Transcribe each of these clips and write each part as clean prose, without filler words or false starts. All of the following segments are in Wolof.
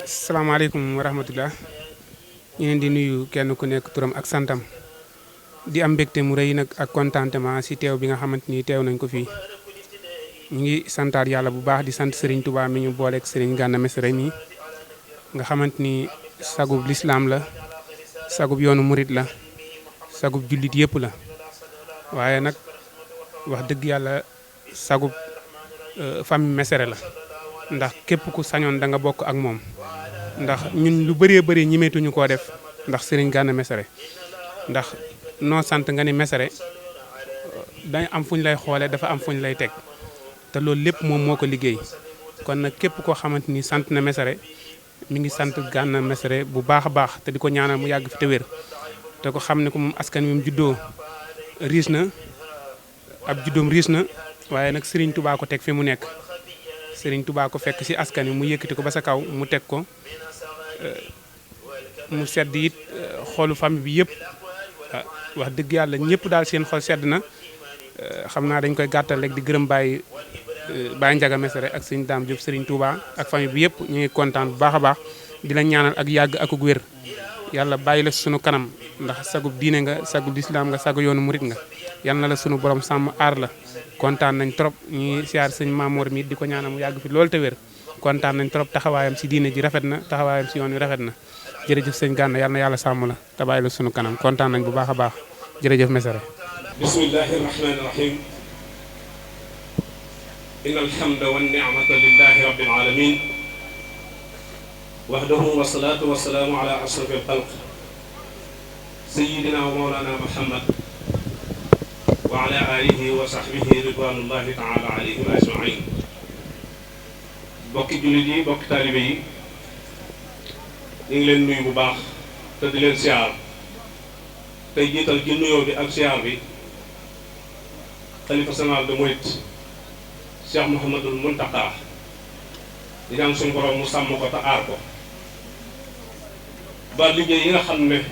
Assalamualaikum warahmatullah. ñu leen di nuyu kenn ku nekk turam ak santam di am mbégte mu rëy nag ak contentement si teew bi nga xamante ni teew nañ ko fii ñu ngi santaat yàlla bu baax di sant Serigne Touba mi ñu booleeg Serigne Gana Messere mi nga xamante ni sagub l'islam la sagub yoonu murit la sagub jullit yëpp la waaye nag wax dëgg yàlla sagub famille Messere la ndax képp ku sañoon da nga bokk ak moom ndax ñun lu bëree bëri ñimeetuñu koo def ndax Serigne Gana Messere ndax noo sant nga ni Messere dañ am fuñ lay xoole dafa am fuñ lay teg te loolu lépp moom moo ko liggéey kon nag képp koo xamante ni sant na Messere mi ngi sant Gana Messere bu baax a baax te di ko ñaanal mu yàgg fi te wér te ko xam ne ko moom askan wi mu juddoo riis na ab juddoom riis na waaye nag Serigne Touba ko teg fi mu nekk Serigne Touba ko fekk ci askan wi mu yëkkati ko ba sa kaw mu teg ko mu sedd it xolu famille bi yëpp wax dëgg yàlla ñëpp daal seen xol sedd na xam naa dañ koy gàttal rek di gërëm Baye Ndiaga Messere ak Serigne Dame Diop Serigne Touba ak famille bi yëpp ñu ngi kontaan bu baax a baax di la ñaanal ak yàgg ak wér yàlla bàyyi la sunu kanam ndax sagub diine nga sagub lislaam nga sagu yoonu murit nga yal na la sunu borom sàmm aar la kontaan nañ trop ñu ngi siyaar sëñ Mamour mi di ko ñaanal mu yàgg fi loolu te wér kontaan nañ trop taxawaayam si diine ji rafet na taxawaayam si yoon wi rafet na jërëjëf sëñ Gana yal na yàlla sàmm la te bàyyi la sunu kanam kontaan nañ bu baax a baax jërëjëf Messere. bismillahi rahmani rahim inna alhamda wa ni'mata lillahi rabbil alamin wahdahu wa salatu wa salamu ala ashrafil khalq sayyidina wa mawlana muhammad wa ala alihi wa sahbihi ridwanullahi ta'ala alayhim ajma'in bokki jullit yi bokki taalibe yi ñu ngi leen nuyu bu baax te di leen siyaar tey jiital ci nuyoo bi ak siyaar bi xalifa général de Mouride Cheikh Mouhamadul Mountakha di ñaan suñu borom mu sàmm ko te aar ko ba liggéey yi nga xam ne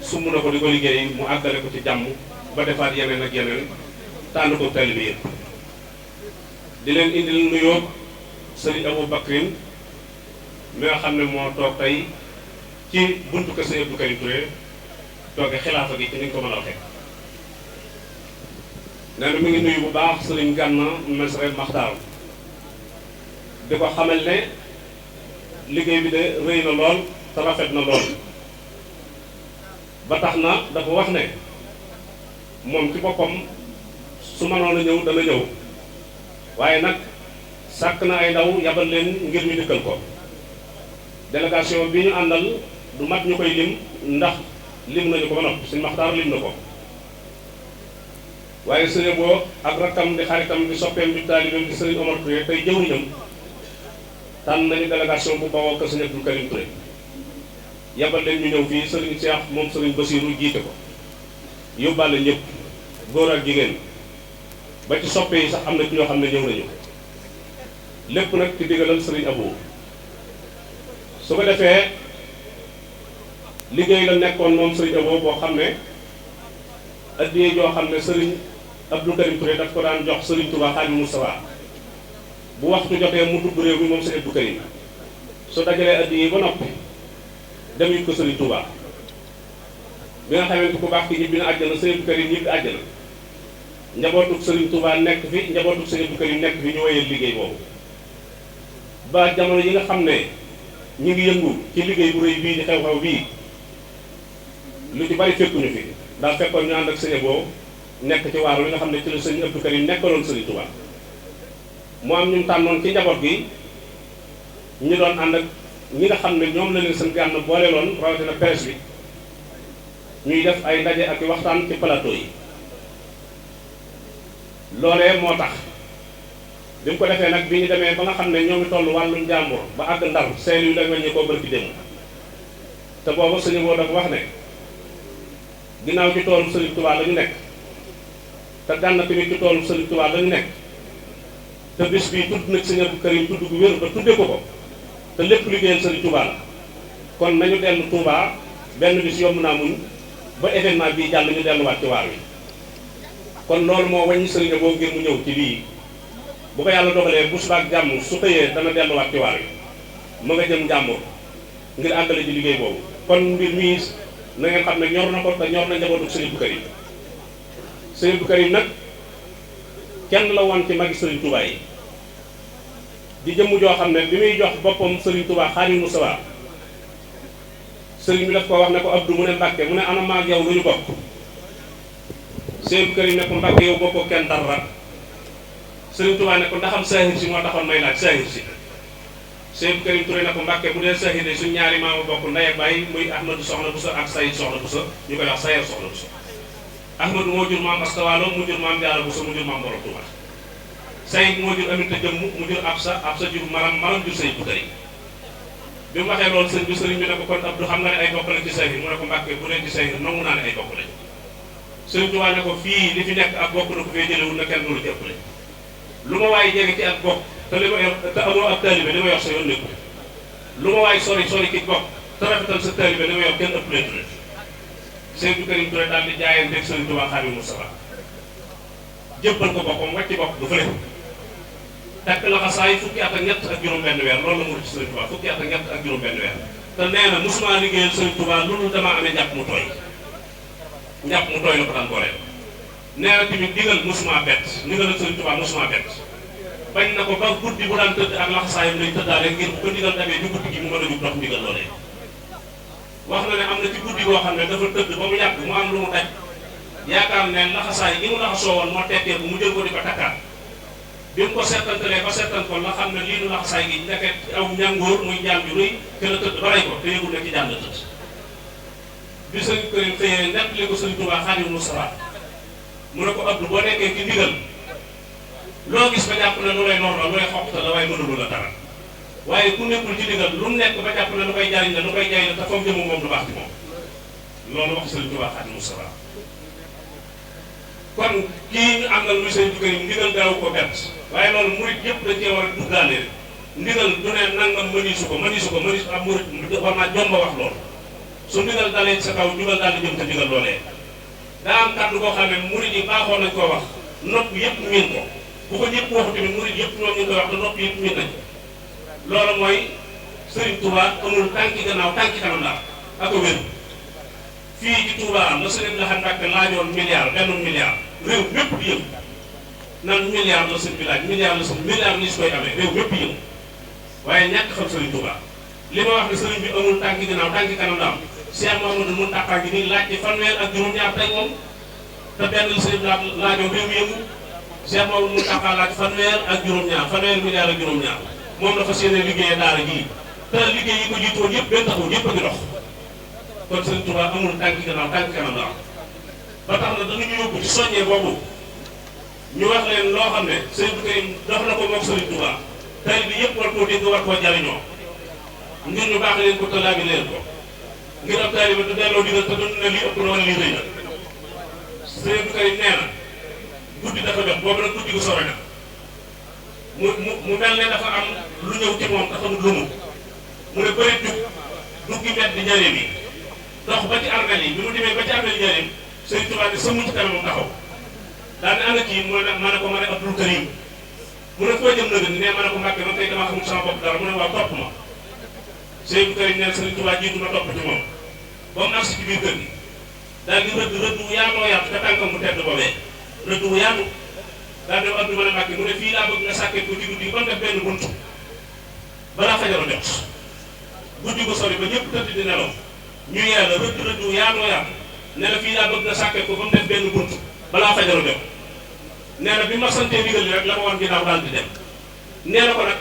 sumb na ko di ko liggéey mu àggale ko ci jàmm ba defaat yeneen ak yeneen tànn ko taalibe yi di leen indil nuyoo Serigne Abou Bakrin mi nga xam ne moo toog tey ci buntu kër Serigne Abdou Karim Touré tooge xilaafa gi ci ni ñu ko mën a waxee nee na mi ngi nuyu bu baax Serigne Gana Messere Maxtaar di ko xamal ne liggéey bi de rëy na lool te rafet na lool ba tax na dafa wax ne moom ci boppam su mënoon a ñëw dana ñëw waaye nag sàkk na ay ndaw yabal leen ngir ñu dikkal ko délégation bi ñu àndal du mat ñu koy lim ndax lim nañu ko ba noppi suñu Maxtaar lim na ko waaye sëriñ boo ak rakkam di xaritam di soppeem di taalibeem di sëriñ Omar Touré tey jëwriñam tànn nañu délégation bu bawoo ko sëriñ Abdou Karim Touré yabal leen ñu ñëw fii sëriñ Cheikh moom sëriñ Bassirou jiite ko yóbbaale ñëpp góor ak jigéen ba ci soppe yi sax am na ci ñoo xam ne ñëw nañu lépp nag ci digalal sëriñ Abou su ko defee liggéey la nekkoon moom sëriñ Abou boo xam ne addiyee joo xam ne sëriñ Abdou Karim Touré daf ko daan jox sëriñ Touba Xaadimu Mustafaa bu waxtu jotee mu dugg réew mi moom sëriñ Abdou Karim su dajalee addiyee ba noppi dem it ko sëriñ Touba bi nga xamante ku baax ki ñibbi na àjjana sëriñ Abdou Karim ñibbi àjjana njabootuk sëriñ Touba nekk fi njabootuk sëriñ Abdou Karim nekk fi ñu wéyal liggéey boobu ba jamono yi nga xam ne ñu ngi yëngu ci liggéey bu rëy bii di xew-xew bii lu ci bari fekkuñu fi daal fekkoon ñu ànd ak sëñ boobu nekk ci waar li nga xam ne ci la sëriñ Abdou Karim nekkaloon sëriñ Touba mu am ñu tànnoon ci njaboot gi ñu doon ànd ak ñi nga xam ne ñoom la leen seen gànn boole loon rawatina presse bi ñuy def ay ndaje ak waxtaan ci plateau yi loolee moo tax bi mu ko defee nag bi ñu demee ba nga xam ne ñoo ngi toll wàllum jàmbur ba àgg Ndar seen yu la weññee koo bërki démb te booba sëñ boo dafa wax ne ginnaaw ci toolu Sëriñ Touba la ñu nekk te gànn tamit ci toolu Sëriñ Touba la ñu nekk te bis bii tudd nag sëñ Abdou Karim tudd gu wér ba tudde ko ko te lépp liggéeyal Sëriñ Touba la kon nañu dellu Touba benn bis yomb naa muñ ba événement bii jàll ñu delluwaat ci waar wi kon loolu moo wàññi sëriñ boo ngir mu ñëw ci lii bu ko yàlla dogalee bu subaak jàmm su xëyee dana delluwaat ci waar wi ma nga jëm njàmbur ngir àggale ji liggéey boobu kon mbir mii na ngeen xam ne ñor na ko te ñor na njabootu sëriñ Abdou Karim sëriñ Abdou Karim nag kenn la woon ci magi sëriñ Touba yi di jëmm joo xam ne bi muy jox boppam sëriñ Touba Xaadimu Mustafaa sëriñ bi daf ko wax ne ko Abdou mu ne Mbàkke mu ne ana maag yow lu ñu bokk sëriñ Abdou Karim ne ko Mbàkke yow bokkoo kenn dara sëriñ Touba ne ko ndaxam saahir si moo taxoon may laaj saahir si sëriñ Abdou Karim Touré ne ko Mbàkke bu dee saahir de suñ ñaari maama bokk ndey ak baay muy Ahmadou Soxna Bousso ak Sayid Soxna Bousso ñu koy wax Sayid Soxna Bousso Ahmadou moo jur maam Astawaalo mu jur maam Jaara Bousso mu jur maam Borom Touba Sayid moo jur Aminta Jëmm mu jur Absa jur maram jur Sayid bu Karim bi mu waxee loolu sëriñ bi ne ko kon Abdou xam nga ne ay bokk lañ ci saahir mu ne ko Mbàkke bu dee ci saahir nangu naa ne ay bokk lañ sëriñ Touba ne ko fii li fi nekk ak bokk na ko fee jëlewul na kenn du la ci ëppale lu ma waay jege ci ak bokk te li ma yor te amoo ak taalibe li ma yor sa yoon nekku lu ma waay sori ci bokk te rafetal sa taalibe li ma yor kenn ëppale Touré Sëriñ Abdou Karim Touré daal di jaayante ak sëriñ Touba Xaadimu Mustafaa jébbal ko boppam wàcc bokk du fële takk laxasaay fukki at ak ñett ak juróom-benn weer loolu la mu ci sëriñ Touba fukki at ak ñett ak juróom-benn weer te nee na musuma liggéeyal sëriñ Touba loolu damaa amee njàpp mu tooy la ko daan booleel nee na tamit ndigal musuma bett ndigal ak sëriñ Touba musuma bett bañ na ko ba guddi bu daan tëdd ak laxasaayam lañ tëddaale ngir bu ko ndigal damee ñu guddi gi mu mën a jug dox ndigal loolee wax na ne am na ci guddi boo xam ne dafa tëdd ba mu yàgg mu am lu mu daj yaakaar ne laxasaay gi mu laxasoo woon moo tekkee bu mu jël ko di ko takkaat bi mu ko settantalee ba settan ko la xam ne lii du laxasaay gi ndeket aw ñàngoor muy jaan ju rëy te la tëdd ba rey ko te yëgul ne ci jaan la tëdd bi sëriñ Karim xëyee nett li ko sëriñ Touba Xaadimu Mustafaa mu ne ko Abdou boo nekkee ci ndigal loo gis ba jàpp ne lu lay noor la lu lay xoqta la waaye mënulu la dara waaye ku nekkul ci ndigal lu mu nekk ba jàpp ne lu koy jariñ la lu koy jariñ la te foofu jëmu moom du baax ci moom loolu wax sëriñ Touba Xaadimu Mustafaa kon kii ñu am na lu sëriñ Abdou Karim ndigal daaw ko bett waaye loolu murit yëpp dañ cee war a duggaale ndigal du ne nangam mënisu ko am murit war naa jomba wax loolu su ndigal dalee ci sa kaw jugal daal di jëm te ndigal loolee daa am kàddu boo xam ne murit yi baaxoon nañ koo wax nopp yëpp miin ko bu ko ñëpp waxu tamit murit yëpp ñoom ñu koy wax te nopp yëpp miin nañ loolu mooy Serigne Touba amul tànki gannaaw tànki kanam la ak a wér fii ci Touba la Serigne Lahad Mbacké laajoon milliard benn milliard réew mépp di yëngu nan milliard la sëñ bi laaj milliard la sëñ milliard ni su koy amee réew mépp yëngu waaye ñàkk xam Sëriñ Tuubaa li ma wax ne sëriñ bi amul tànki ginnaaw tànki kanam la am Cheikh Mouhamadou Mountakha gi nii laaj ci fanweer ak juróom-ñaar tey moom te benn sëriñ laajoo réew mi yëngu Cheikh Mouhamadou Mountakha laaj fanweer ak juróom-ñaar fanweer milliard ak juróom-ñaar moom dafa séenee liggéeyee daara jii te liggéey yi ko jiitoon yëpp benn taxul yëpp a ngi dox kon Sëriñ Tuubaa amul tànki ginnaaw tànki kanam la am ba tax na dañu yóbbu ci soññee boobu ñu wax leen loo xam ne Sëriñ Karim dox na ko moom Sëriñ Tuubaa tey bi yëpp war koo dégg war koo jariñoo ngir ñu baax leen ko te laabi leen ko ngir ab taalibe du delloo digal te dund na lii ëpp na wala lii rëy na Sëriñ Karim nee na guddi dafa jot boobu nag guddi gu sore na mu mel ne dafa am lu ñëw ci moom te xamul lu mu ne bëri duggi met di njëriñ yi dox ba ci armel yi bi mu demee ba ci armel njëriñ Sëriñ Tuubaa ne sëmmu ci kanamam taxaw daal ne ana kii mu ne ma ne ko ma ne Abdul Karim mu ne foo jëm na gën ne ma ne ko Mbàkke man tey damaa xamul sama bopp dara mu ne waaw topp ma Sëriñ Karim ne Sëriñ Tuubaa jiitu ma topp ci moom ba mu agsi ci biir kër gi daal di rëdd wu yaatoo yaatu te tànkam mu tedd boobee rëdd wu yaatu daal di Abdou ma ne Mbàkke mu ne fii laa bëgg nga sàkkee ko ci guddi ba mu def benn buntu balaa fajaru jot guddi gu sori ba ñëpp tëdd di nelaw ñu yee la rëdd wu yaatoo yaatu nee na fii laa bëgg nga sàkkee ko ba mu def benn buntu balaa fajaru jot nee na bi ma santee ndigal li rek la ma woon ginnaaw daal di dem nee na ko nag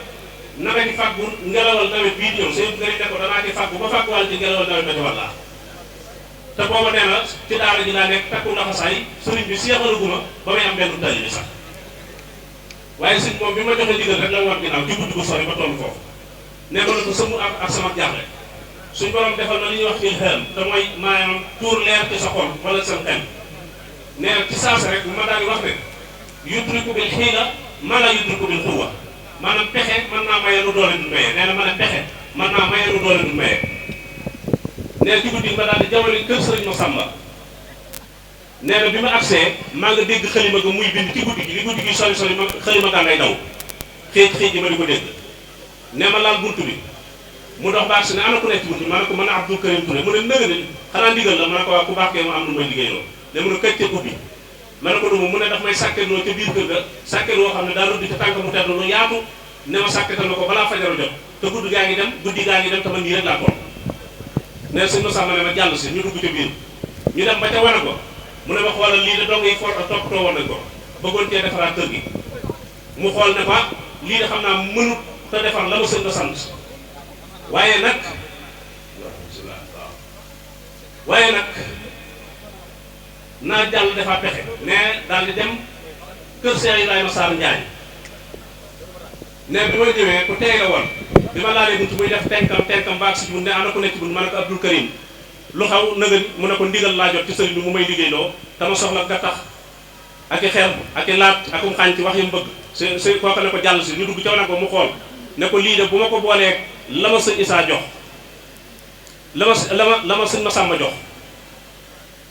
naka di fàggu ngelawal nawet bii di ñëw Sëriñ Karim ne ko danaa di fàggu ba fàgguwal ci ngelawal nawet ba ci wàllaa te booba nee na ci daara ji laa nekk takku laxasaay sëriñ bi seexalaguma ba may am benn tali bi sax waaye sëñ moom bi ma joxe ndigal rek la ma woon ginnaaw ci guddi gu sori ba toll foofu nee ma ne ko sëmu ak sama jaaxle suñ borom defal na li ñuy wax ci xel te mooy maanaam tuur leer ci sa xol wala sa xel nee na ci saasa rek ma daal di wax ne yudriku bil xiila ma la yudriku bil xuwa maanaam pexe mën naa maye lu doole du maye nee na ma ne pexe mën naa maye lu doole du maye nee na ci guddi ba daal di jawale kër sëriñ Masamba nee na bi ma agsee maa nga dégg xalima ga muy bind ci guddi gi li guddi gi sori sori ma xalima gaa ngay daw xëy ji ma di ko dégg nee ma laal buntu bi mu dox baax si ne ana ku nekk ci buntu bi ma ne ko mën a Abdul Karim Touré mu ne nëga ne xanaa ndigal la ma ne ko waa ku baax kee ma am lu may liggéeyloo ne mu ne këj te ubbi ma ne ko duma mu ne daf may sàkketloo ca biir kër ga sàkket woo xam ne daa rëdd ca tànk mu tedd lu yaatu ne ma sàkketal na ko balaa fajaru jot te guddi gaa ngi dem te man nii rek laa toog ne sëñ Masamba ne ma jàll si ñu dugg ca biir ñu dem ba ca wane ko mu ne ma xoolal lii de dong yi toppatoo woon nañ ko bëggoon cee defaraat kër gi mu xool ne ko lii de xam naa mënut te defar la ma sëñ ba sant waaye nag naa jàll defaa pexe ne daal di dem kër Cheikh Ibrahima Sarr Ndiaye ne bi ma ñëwee ku tey la woon bi ma laalee buntu muy def tenkam baag si bunt ne ana ko nekk ci bunt ma ne ko Abdul Karim lu xaw nëgën mu ne ko ndigal laa jot ci sëriñ bi mu may liggéeyloo dama soxla gattax ak i xeer ak i laat akum xànc wax yi mu bëgg s kooka ne ko jàll si ñu dugg caw na ko mu xool ne ko lii de bu ma ko boolee la ma sëñ Isaa jox la ma sëñ Masamba jox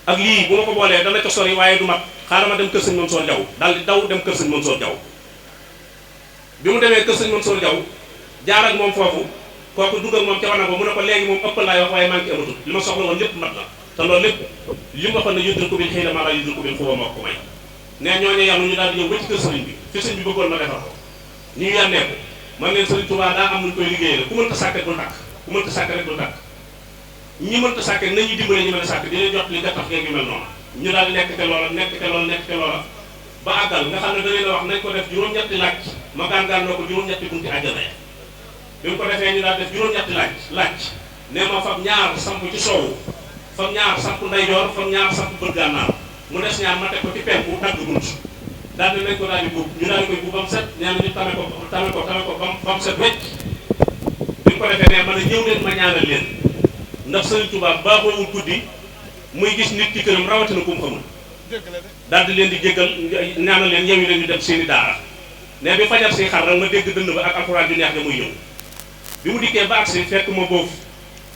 ak lii bu ma ko boolee dana ca sori waaye du mat xaaral ma dem kër sëñ Mansoor Jaw daal di daw dem kër sëñ Mansoor Jaw bi mu demee kër sëñ Mansoor Jaw jaar ak moom foofu kooku dugg ak moom ca wana ko mu ne ko léegi moom ëppal laay wax waaye maa ngi amatul li ma soxla woon lépp mat na te loolu lépp li mu waxoon ne yudriku bil hiila maa laa yudriku bil quwwa moo ko may nee ñooñu yàlla ñu daal di ñëw ba ci kër sëriñ bi fi sëriñ bi bëggoon ma defar ko ñu yànnee ko man leen sëriñ Tuubaa daa am luñ koy liggéeyee la ku mënta sàkket du tàkk ku mënta sàkket rek du tàkk ñi mënta sàkket nañu dimbale ñu mën a sàkk dina jot li nga tax geeg yu mel noonu ñu daal di nekk te loola ba àggal nga xam ne da leen a wax nañ ko def juróom-ñetti laaj ma gàngaan loo ko juróom-ñetti bunti àjjana bi mu ko defee ñu daal def juróom-ñetti laaj ne ma fab ñaar samp ci soowu fab ñaar samp ndeyjoor fab ñaar samp bët gànnaar mu des ñaar ma teg ko ci penku dagg bunt daal di nañ ko daal di buub ñu daal di koy buub ba mu set nee na ñu tame ko ba mu set wecc bi mu ko defee ne man a ñëw leen ma ñaanal leen ndax Sëriñ Tuubaa baaxoowul guddi muy gis nit ci këram rawatina ku mu xamul daal di leen di jéggal ñaanal leen yewi leen ñu dem seeni daara ne bi fajar si xar rek ma dégg dënd ba ak alxuraan ju neex ga muy ñëw bi mu dikkee ba agsi fekk ma boofu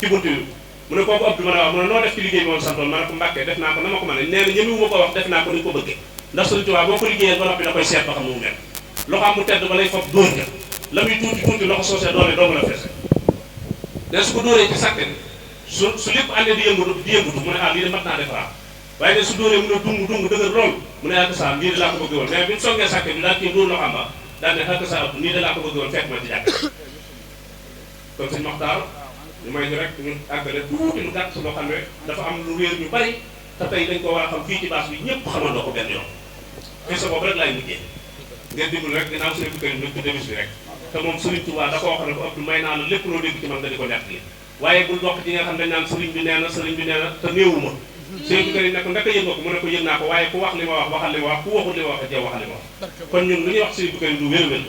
ci buntu bi mu ne kooku Abdou ma ne waaw mu ne noo def ci liggéey bi moom santoon ma ne ko Mbàkke def naa ko na ma ko mën a nee na ñëmi wu ma ko wax def naa ko ni ko bëggee ndax Sëriñ Tuubaa boo ko liggéeyee ba noppi da koy seet ba xam nu mu mel loxo am mu tedd ba lay foog dóor ja la muy tuuti loxo soosee doole doomu la feese ne su ko dóoree ci sàkke su lépp àndee di yëngutu mu ne lii de mat naa defaraat waaye ne su dóoree mu ne dung dëgër lool mu ne ak sa lii de laa ko bëggee woon mais bi mu songee sàkke bi daal kii dóor loxo am ba daal ne ak sa nii de laa ko bëggee woon fekk ma ci jàkk kon sëñ Maxtaar ñu may ñu rek ñu àggale tuuti lu gàtt loo xam ne dafa am lu réer ñu bari te tey dañ ko war a xam fii ci baas bi ñëpp xamandoo ko benn yoon fii sa bopp rek laay mujjee ngeen dimbali rek ginnaaw sëriñ bi Karim nag tudde bis bi rek te moom Sëriñ Tuubaa da ko wax ne ko Abdou may naa la lépp loo dégg ci man nga di ko nettali waaye bul bokk ci nga xam dañ naan sëriñ bi nee na te néewuma sëriñ bi Karim ne ko ndaka yëg nga ko mu ne ko yëg naa ko waaye ku wax li ma wax waxal li ma wax ku waxul li ma wax jeew waxal li ma wax kon ñun lu ñuy wax sëriñ bi Karim du wér-wér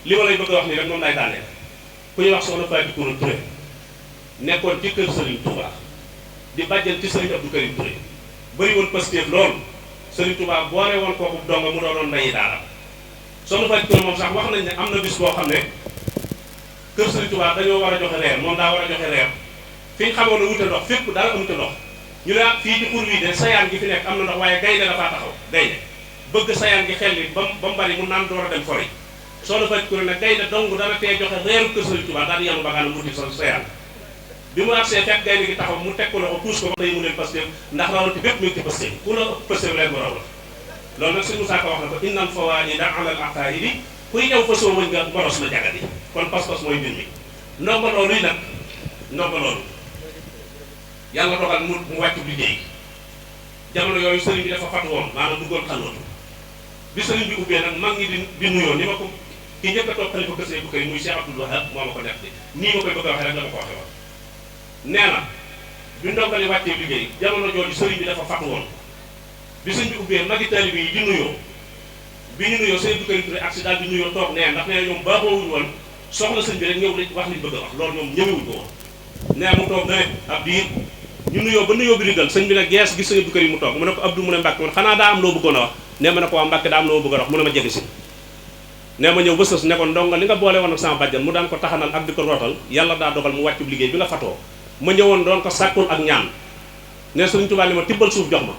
li ma lay bëgg a wax nii rek moom laay daaneel ku ñuy wax soxna Fatou Koura Touré nekkoon ci kër Sëriñ Tuubaa di bàjjan ci sëriñ Abdou Karim Touré bëri woon Pastef loolu Sëriñ Tuubaa boole woon kooku donga mu doonoon ndeyi daara soxna Fatou Koura moom sax wax nañ ne am na bis boo xam ne kër Sëriñ Tuubaa dañoo war a joxe reer moom daa war a joxe reer fi ñu xamoon ne wute ndox fépp dara amute ndox ñu ne fii ci xur wi de sayaan gi fi nekk am na ndox waaye gaynde dafaa taxaw gaynde bëgg sayaan gi xel li ba mu bari mu naan door a dem fori soxna Fatou Koura ne gaynde dong dana tee joxe reeru kër Sëriñ Tuubaa daal di yanu bagaana wuti sayaan bi mu agsee fekk gaynde gi taxaw mu teg ko loxo puus ko ba tey mu leen Pastef ndax rawati bépp mi ngi ci Pastef ku la Pastef leen bu raw la loolu nag sëñ Moussa Ka wax na ko innal fawaanida alal aqaidi kuy ñëw fa soo wëñ nga moros la jagadi kon pas-pas mooy mbir mi ndongo loolu yi nag ndongo loolu yàlla dogal mu wàccu liggéey jamono yooyu sëriñ bi dafa fatu woon maanaam duggoon xalwatu bi sëriñ bi ubbee nag mag ñi di nuyoo ni ma ko ki njëkk a toog xalifa kër Sëriñ bu Karim muy Cheikh Abdoul Wahab moo ma ko def di nii ma koy bëgg a waxee rek la ma ko waxee woon nee na bi ndongo li wàccee liggéey jamono jooju sëriñ bi dafa fatu woon bi sëriñ bi ubbee magi taalibe yi di nuyoo bi ñu nuyoo Sëriñ Abdou Karim Touré accident bi nuyoo toog nee ndax nee na ñoom baaxoowuñu woon soxla sëñ bi rek ñëw li wax liñ bëgg a wax loolu ñoom ñëwewuñ ko woon nee mu toog na ne ab diir ñu nuyoo ba nuyoo bi digal sëñ bi nag gees gis Sëriñ Abdou Karim mu toog mu ne ko Abdou mu ne Mbàkke man xanaa daa am loo bëggoon a wax nee ma ne ko waa Mbàkke daa am loo bëgg a wax mu ne ma jege si nee ma ñëw ba sës ne ko ndonga li nga boole woon ak sama bàjjan mu daan ko taxanal ak di ko rootal yàlla daa dogal mu wàccu liggéey bi nga fatoo ma ñëwoon doon ko sàkkul ak ñaan ne Sëriñ Tuubaa li ma tibbal suuf jox ma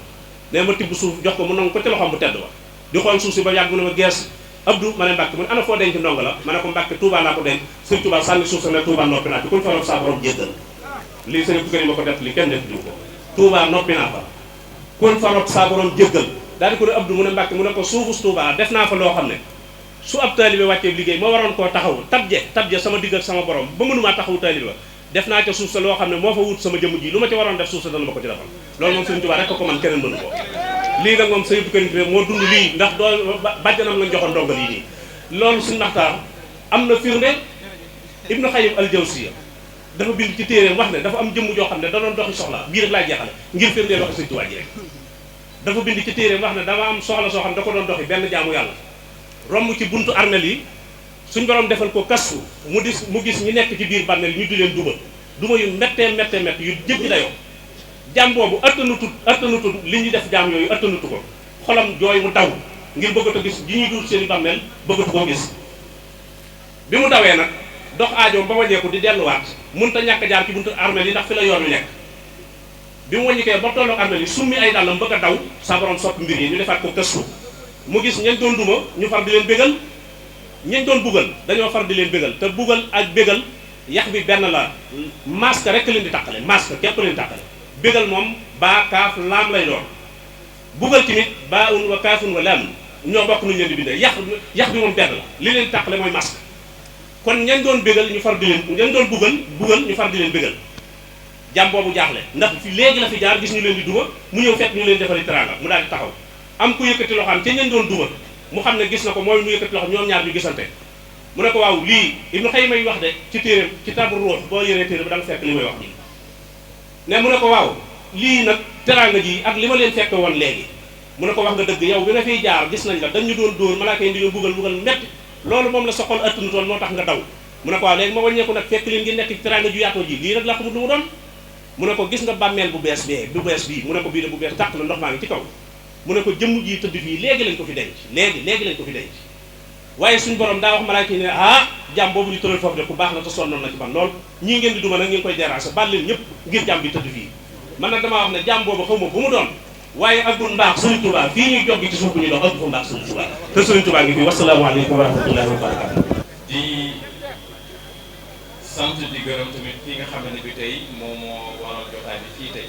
ne ma tibb suuf jox ko mu nangu ko ci loxoom bu tedd ba di xool suuf si ba yàgg mu ne ma gees Abdou ma ne Mbàkke mu ne ana foo denc ndongo la ma ne ko Mbàkke Touba laa ko denc Sëriñ Tuubaa sànni suuf sa ne Touba noppi naa ci kuñ fa rob saa borom jéggal lii Sëriñ Abdou Karim ma ko def li kenn def diw ko Touba noppi naa fa kuñ fa rob saa borom jéggal daal di ko ne Abdou mu ne Mbàkke mu ne ko suufus Touba def naa fa loo xam ne su ab taalibe wàccee liggéey ma waroon koo taxaw tabje sama digg ak sama borom ba mënumaa taxaw taalibe ba def naa ca suuf sa loo xam ne moo fa wut sama jëmm ji lu ma ci waroon def suuf sa dana ma ko ci defal loolu moom Sëriñ Tuubaa rek ko man keneen mënu ko lii nag moom Sëriñ Abdou Karim Touré moo dund lii ndax doo bàjjanam lañ joxoon ndongal yi nii loolu suñu Maxtaar am na firnde Ibnu Xayyim al-Jawziyya dafa bind ci téeréem wax ne dafa am jëmm joo xam ne da doon doxi soxla bii rek laa jeexale ngir firndeel wax Sëriñ Tuubaa ji rek dafa bind ci téeréem wax ne dama am soxla soo xam ne da ko doon doxi benn jaamu yàlla romb ci buntu armel yi suñ borom defal ko kastu mu gis ñi nekk ci biir bàmmeel ñu di leen duma yu méttee yu jéggi dayoo jaam boobu attanutut li ñuy def jaam yooyu attanutu ko xolam jooy mu daw ngir bëggatu gis ji ñuy duur seen i bàmmeel bëggatu koo gis bi mu dawee nag dox aajoom ba waññeeku di delluwaat mënut a ñàkk jaar ci buntu armel yi ndax fi la yoon wi nekk bi mu wàññikee ba tolloog armel yi summi ay dàllam bëgg a daw sa borom soppi mbir yi ñu defaat ko kastu mu gis ñañ doon duma ñu far di leen bégal ñañ doon bugal dañoo far di leen bégal te bugal ak bégal yax bi benn la masque rek leen di tàqale masque képp leen di tàqale bégal moom baa kaaf laam lay doon bugal tamit baa un wa kaafun wa laam ñoo bokk nuñu leen di bindee yax bi moom benn la li leen di tàqale mooy masque kon ñañ doon bégal ñu far di leen ñañ doon bugal ñu far di leen bégal jàmm boobu jaaxle ndax fi léegi la fi jaar gis ñu leen di duma mu ñëw fekk ñu leen defali teraanga mu daal di taxaw am ku yëkkati loxoom ca ñañ doon duma mu xam ne gis na ko mooy mu yëkkati loxoom ñoom ñaar ñu gisante mu ne ko waaw lii Ibnu Xayyim may wax de ci téere ci tabu ruux boo yëree téere bi da nga fekk li may wax nii ne mu ne ko waaw lii nag teraanga ji ak li ma leen fekk woon léegi mu ne ko wax nga dëgg yow bi nga fiy jaar gis nañ la dañ ñu doon dóor malaaka yi di ñu bugal metti loolu moom la sa xol attanutoon moo tax nga daw mu ne ko waaw léegi ma wàññeeku nag fekk leen ngeen nekk ci teraanga ju yaatoo ji lii rek la xamul lu mu doon mu ne ko gis nga bàmmeel bu bees bii mu ne ko bii de bu bees tàq la ndox maa ngi ci kaw mu ne ko jëmm ji tëdd fii léegi lañ ko fi denc léegi lañ ko fi denc waaye suñu borom daa wax malaaka yi ne jàmm boobu ñu tëral foofu de ku baax la te sonnoon na ci man lool ñii ngeen di duma nag ngeen koy déranger baal leen ñëpp ngir jàmm bi tëdd fii man nag damaa wax ne jàmm boobu xaw ma bu mu doon waaye ak bu mbaax Sëriñ Tuubaa fii ñuy joggi ci suuf bu ñu dox ak bu mbaax Sëriñ Tuubaa te Sëriñ Tuubaa ngi fii wasalaamaaleykum wa rahmatullahi wa barakatuh di sant di gërëm tamit ki nga xam ne bi tey moom moo waral jotaay bi fii tey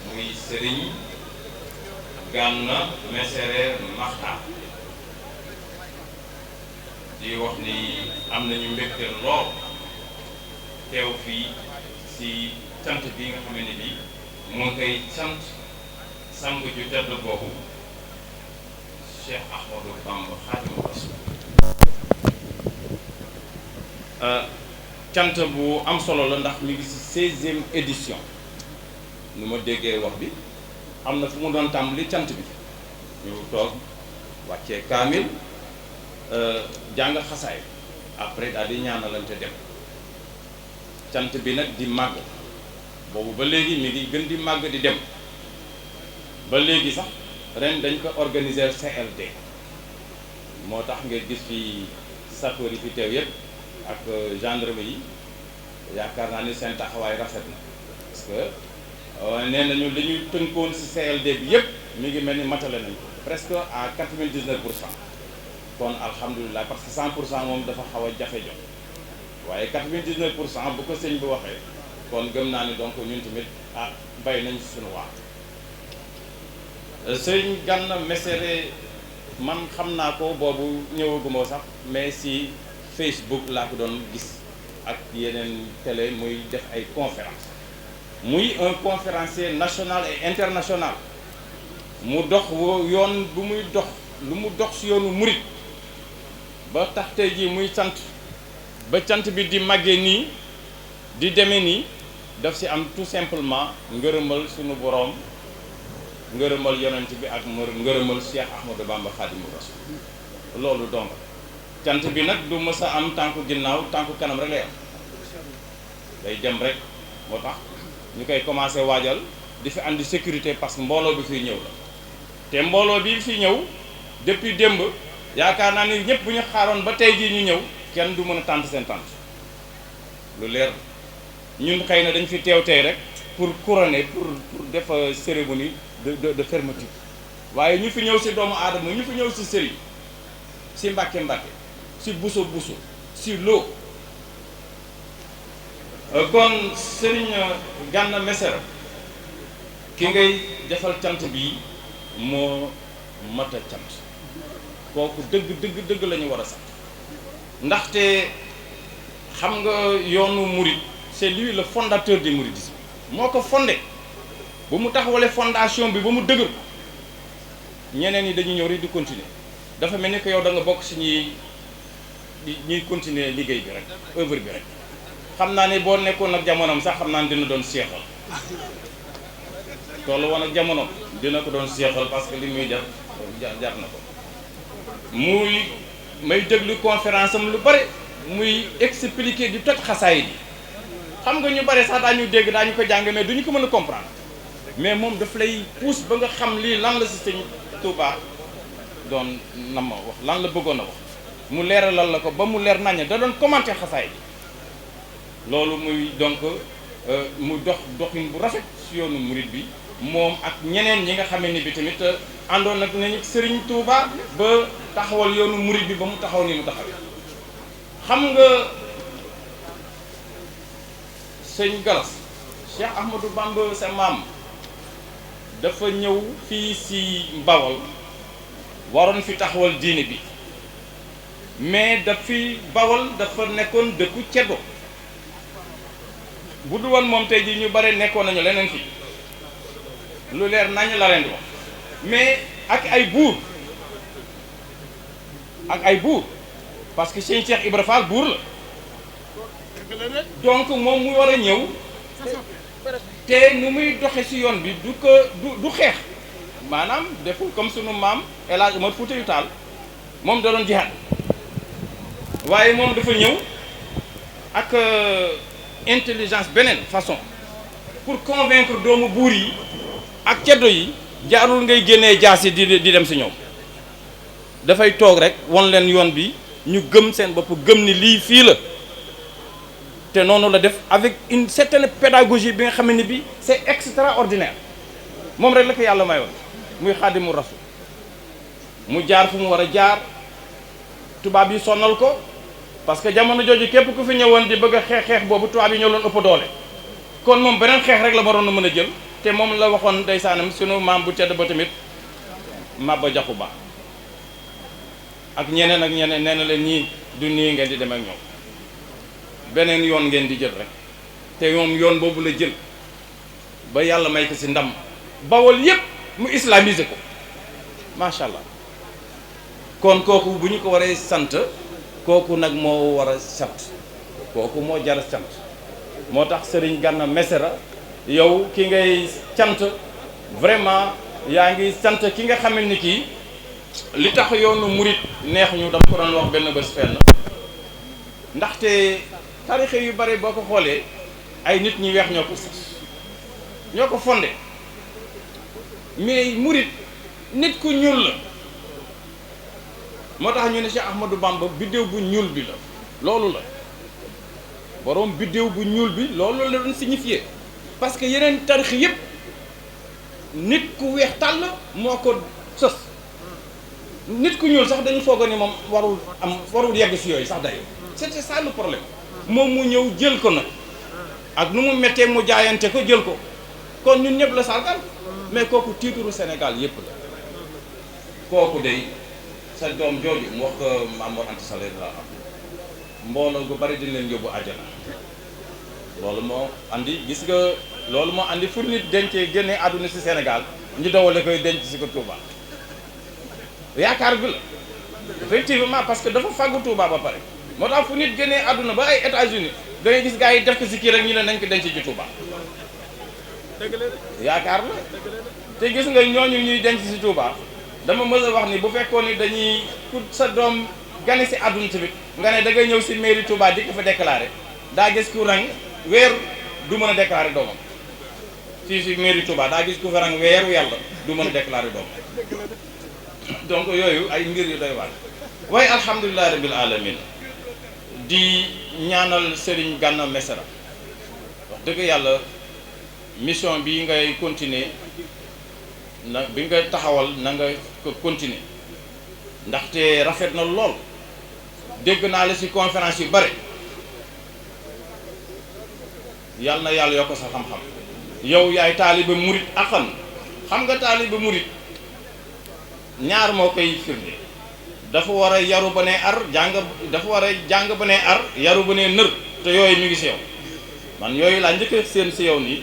muy Serigne Gana Messere Maxtaar di wax ni am nañu mbégte lool teew fii si cant bi nga xam ne bii mu ngi koy sant sang ju tedd boobu Cheikh Ahmadou Bamba Khadimu Rasul cant bu am solo la ndax mi ngi si 16e édition nu ma déggee wax bi am na fu mu doon tàmbali cant bi ñu toog wàccee kaamil jàng xasaay après daal di ñaanalante dem cant bi nag di màgg boobu ba léegi mi ngi gën di màgg di dem ba léegi sax ren dañ ko organiser CLD moo tax nga gis fi sapeur yi fi teew yëpp ak gendarme yi yaakaar naa ni seen taxawaay rafet na parce que nee nañu li ñu tënkoon ci CLD bi yëpp mi ngi mel ni matale nañ ko presque à 99%. kon alhamdulilah parce que 100% moom dafa xaw a jafe jot waaye 99% bu ko sëñ bi waxee kon gëm naa ni donc ñun tamit bay nañ suñu waar. sëñ Gana Messere man xam naa ko boobu ñëwaguma sax mais si Facebook laa ko doon gis ak yeneen télé muy def ay conférence muy un conférencier national et international mu dox yoon bu muy dox lu mu dox si yoonu murit ba tax tey jii muy sant ba cant bi di màggee nii di demee nii daf si am tout simplement ngërëmal sunu boroom ngërëmal yonent bi ak ngërëmal Cheikh Ahmadou Bamba Khadimu Rasul loolu donc cant bi nag du mës a am tànku ginnaaw tànku kanam rek lay am day dem rek moo tax ñu koy commencé waajal di fi andi sécurité parce que mbooloo bi fiy ñëw la te mbooloo bi fi ñëw depuis démb yaakaar naa ni ñëpp bu ñu xaaroon ba tey jii ñu ñëw kenn du mën a tànt seen tànt lu leer ñun xëy na dañ fi teew tey rek pour couronner pour def cérémonie de fermeture waaye ñu fi ñëw si doomu aadama ñu fi ñëw si sëriñ si mbàkke mbàkke si buso buso si loo kon sëriñ Gana Messere ki ngay defal cant bi moo mat a cant kooku dëgg la ñu war a sant ndaxte xam nga yoonu murid c'est lui le fondateur du mouridisme moo ko fondé ba mu taxawalee fondation bi ba mu dëgër ñeneen ñi dañuy ñëw rek di continuer dafa mel ni que yow da nga bokk si ñuy continuer liggéey bi rek œuvre bi rek xam naa ne boo nekkoon ak jamonoom sax xam naa ne dina doon seexal tollu woon ak jamonoom dina ko doon seexal parce que li muy def jar na ko muy may déglu conférence am lu bare muy expliquer di toj xasaay bi xam nga ñu bare sax daañu dégg daañu ko jàng mais duñu ko mën a comprendre mais moom daf lay pousse ba nga xam lii lan la si sëñ Touba doon na ma wax lan la bëggoon a wax mu leeralal la ko ba mu leer naññ da doon commenter xasaay bi loolu muy donc mu doxin bu rafet si yoonu murid bi moom ak ñeneen ñi nga xamee ni bi tamit àndoon nag nañu Serigne Touba ba taxawal yoonu murid bi ba mu taxaw ni mu taxawee xam nga sëñ Galas Cheikh Ahmadou Bamba sa maam dafa ñëw fii si Bawol waroon fi taxawal diine bi mais daf fi Bawol dafa nekkoon dëkku ceddo bu dul woon moom tey jii ñu bare nekkoon nañu leneen fi lu leer nañ la leen di wax mais ak ay buur parce que sëñ Cheikh Ibra Fall buur la donc moom mu war a ñëw te nu muy doxe ci yoon bi du xeex maanaam deful comme sunu maam El Hadj Omar Foutiyou Tall moom da doon jihaad waaye moom dafa ñëw ak intelligence beneen façon pour convaincre doomu buur yi ak ceddo yi jaarul ngay génnee jaasi di dem ci ñoom dafay toog rek won leen yoon bi ñu gëm seen bopp gëm ni lii fii la te noonu la def avec une certaine pédagogie bi nga xam ne bi c'est extraordinaire moom rek la ko yàlla mayoon muy Xaadimu Rasuul mu jaar fu mu war a jaar tubaab yi sonnal ko parce que jamono jooju képp ku fi ñëwoon di bëgg a xeex boobu tubaab yi ñoo loon ëpp doole kon moom beneen xeex rek la waroon na mën a jël te moom la waxoon ndeysaanam sunu maam bu tedd ba tamit Maba Jaxu Ba ak ñeneen nee na leen ñii du nii ngeen di dem ak ñoom beneen yoon ngeen di jël rek te yoon boobu la jël ba yàlla may ko ci ndam Bawol yépp mu islamisé ko macha allah. kon kooku bu ñu ko waree sant kooku nag moo war a sant kooku moo jar a sant moo tax Serigne Gana Messere yow ki ngay sant vraiment yaa ngi sant ki nga xam ni kii li tax yoonu murit neex ñu dama ko doon wax benn bés fenn ndaxte tarixe yu bare boo ko xoolee ay nit ñi weex ñoo ko fondé mais murit nit ku ñuul la moo tax ñu ne Cheikh Ahmadou Bamba biddéew bu ñuul bi la loolu la borom biddéew bu ñuul bi loolu la doon signifié parce que yeneen tarix yépp nit ku weex tàll moo ko sos nit ku ñuul sax dañu foog ni moom warul yegg si yooyu sax day c'était ça le problème moom mu ñëw jël ko nag ak nu mu méttee mu jaayante ko jël ko kon ñun ñëpp la sargal mais kooku tiituru Sénégal yépp la kooku day sa doom jooju mu wax ko Maam Mor Anta Sali la am mbooloo gu bari di leen yóbbu àjjana loolu moo andi gis nga loolu moo andi fu nit dencee génnee àdduna si Sénégal ñu dawale koy denc si ko Touba yaakaar bi la effectivement parce que dafa fàggu Touba ba pare moo tax fu nit génnee àdduna ba ay États-Unis da ngay gis gars yi def ko si kii rek ñu ne nañ ko denc ci Touba yaakaar la te gis nga ñooñu ñuy denc si Touba dama mës a wax ni bu fekkoon ni dañuy ku sa doom gane si àdduna tamit nga ne da ngay ñëw si mairie Touba di ko fa déclaré daa gis ku rang weer du mën a déclaré doomam fii si mairie Touba daa gis ku fa rang weeru yàlla du mën a déclaré doomam donc yooyu ay mbir yu doy waar waaye alhamdulilah rabbil alamin di ñaanal Serigne Gana Messere wax dëgg yàlla mission bi ngay continuer na bi nga taxawal na nga ko continuer ndaxte rafet na lool dégg naa la ci conférence yu bare yàlla na yàlla yokk sa xam-xam yow yaay taaliba murit axan xam nga taaliba murit ñaar moo koy firnde dafa war a yaru ba ne ar dafa war a jàng ba ne ar yaru ba ne nër te yooyu mi ngi ci yow man yooyu laa njëkk seen ci yow nii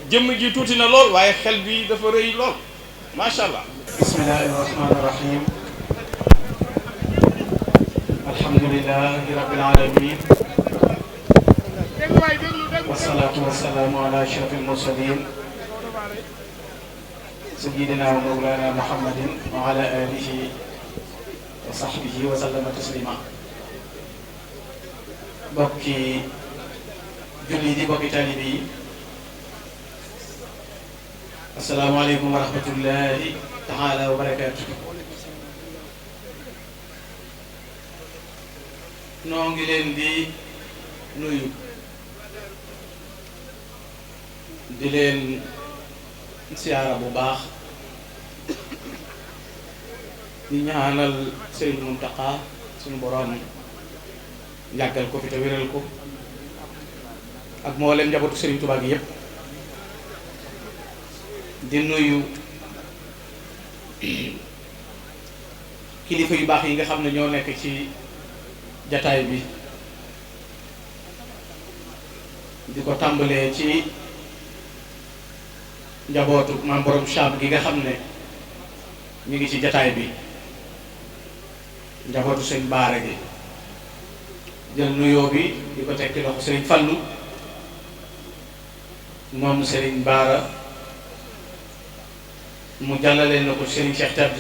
jëmm ji tuuti na lool waaye xel bi dafa rëy lool macha allah. bismillahi rahmani rahim alhamdulillahi rabbil alamin wasalaatu wasalaamu ala ashrafil mursalin sayyidina wa mawlana muhammadin wa ala alihi wa sahbihi wa sallama taslima bokki julli di bokki talibi yi asalaamaaleykum wa rahmatullahi taala wa barakaatu. noo ngi leen di nuyu di leen siyaara bu baax di ñaanal Sëriñ Muntaxa suñu borom yàggal ko fi te wéral ko ak mboolem njabootu Sëriñ Tuubaa gi yépp di nuyu kilifa yu baax yi nga xam ne ñoo nekk ci jataay bi di ko tàmbalee ci njabootu maam borom Cham gi nga xam ne ñu ngi ci jataay bi njabootu sëñ Baara gi jël nuyoo bi di ko teg ci loxo sëriñ Fallu moom sëriñ Baara mu jàllale na ko sëriñ Cheikh Tedd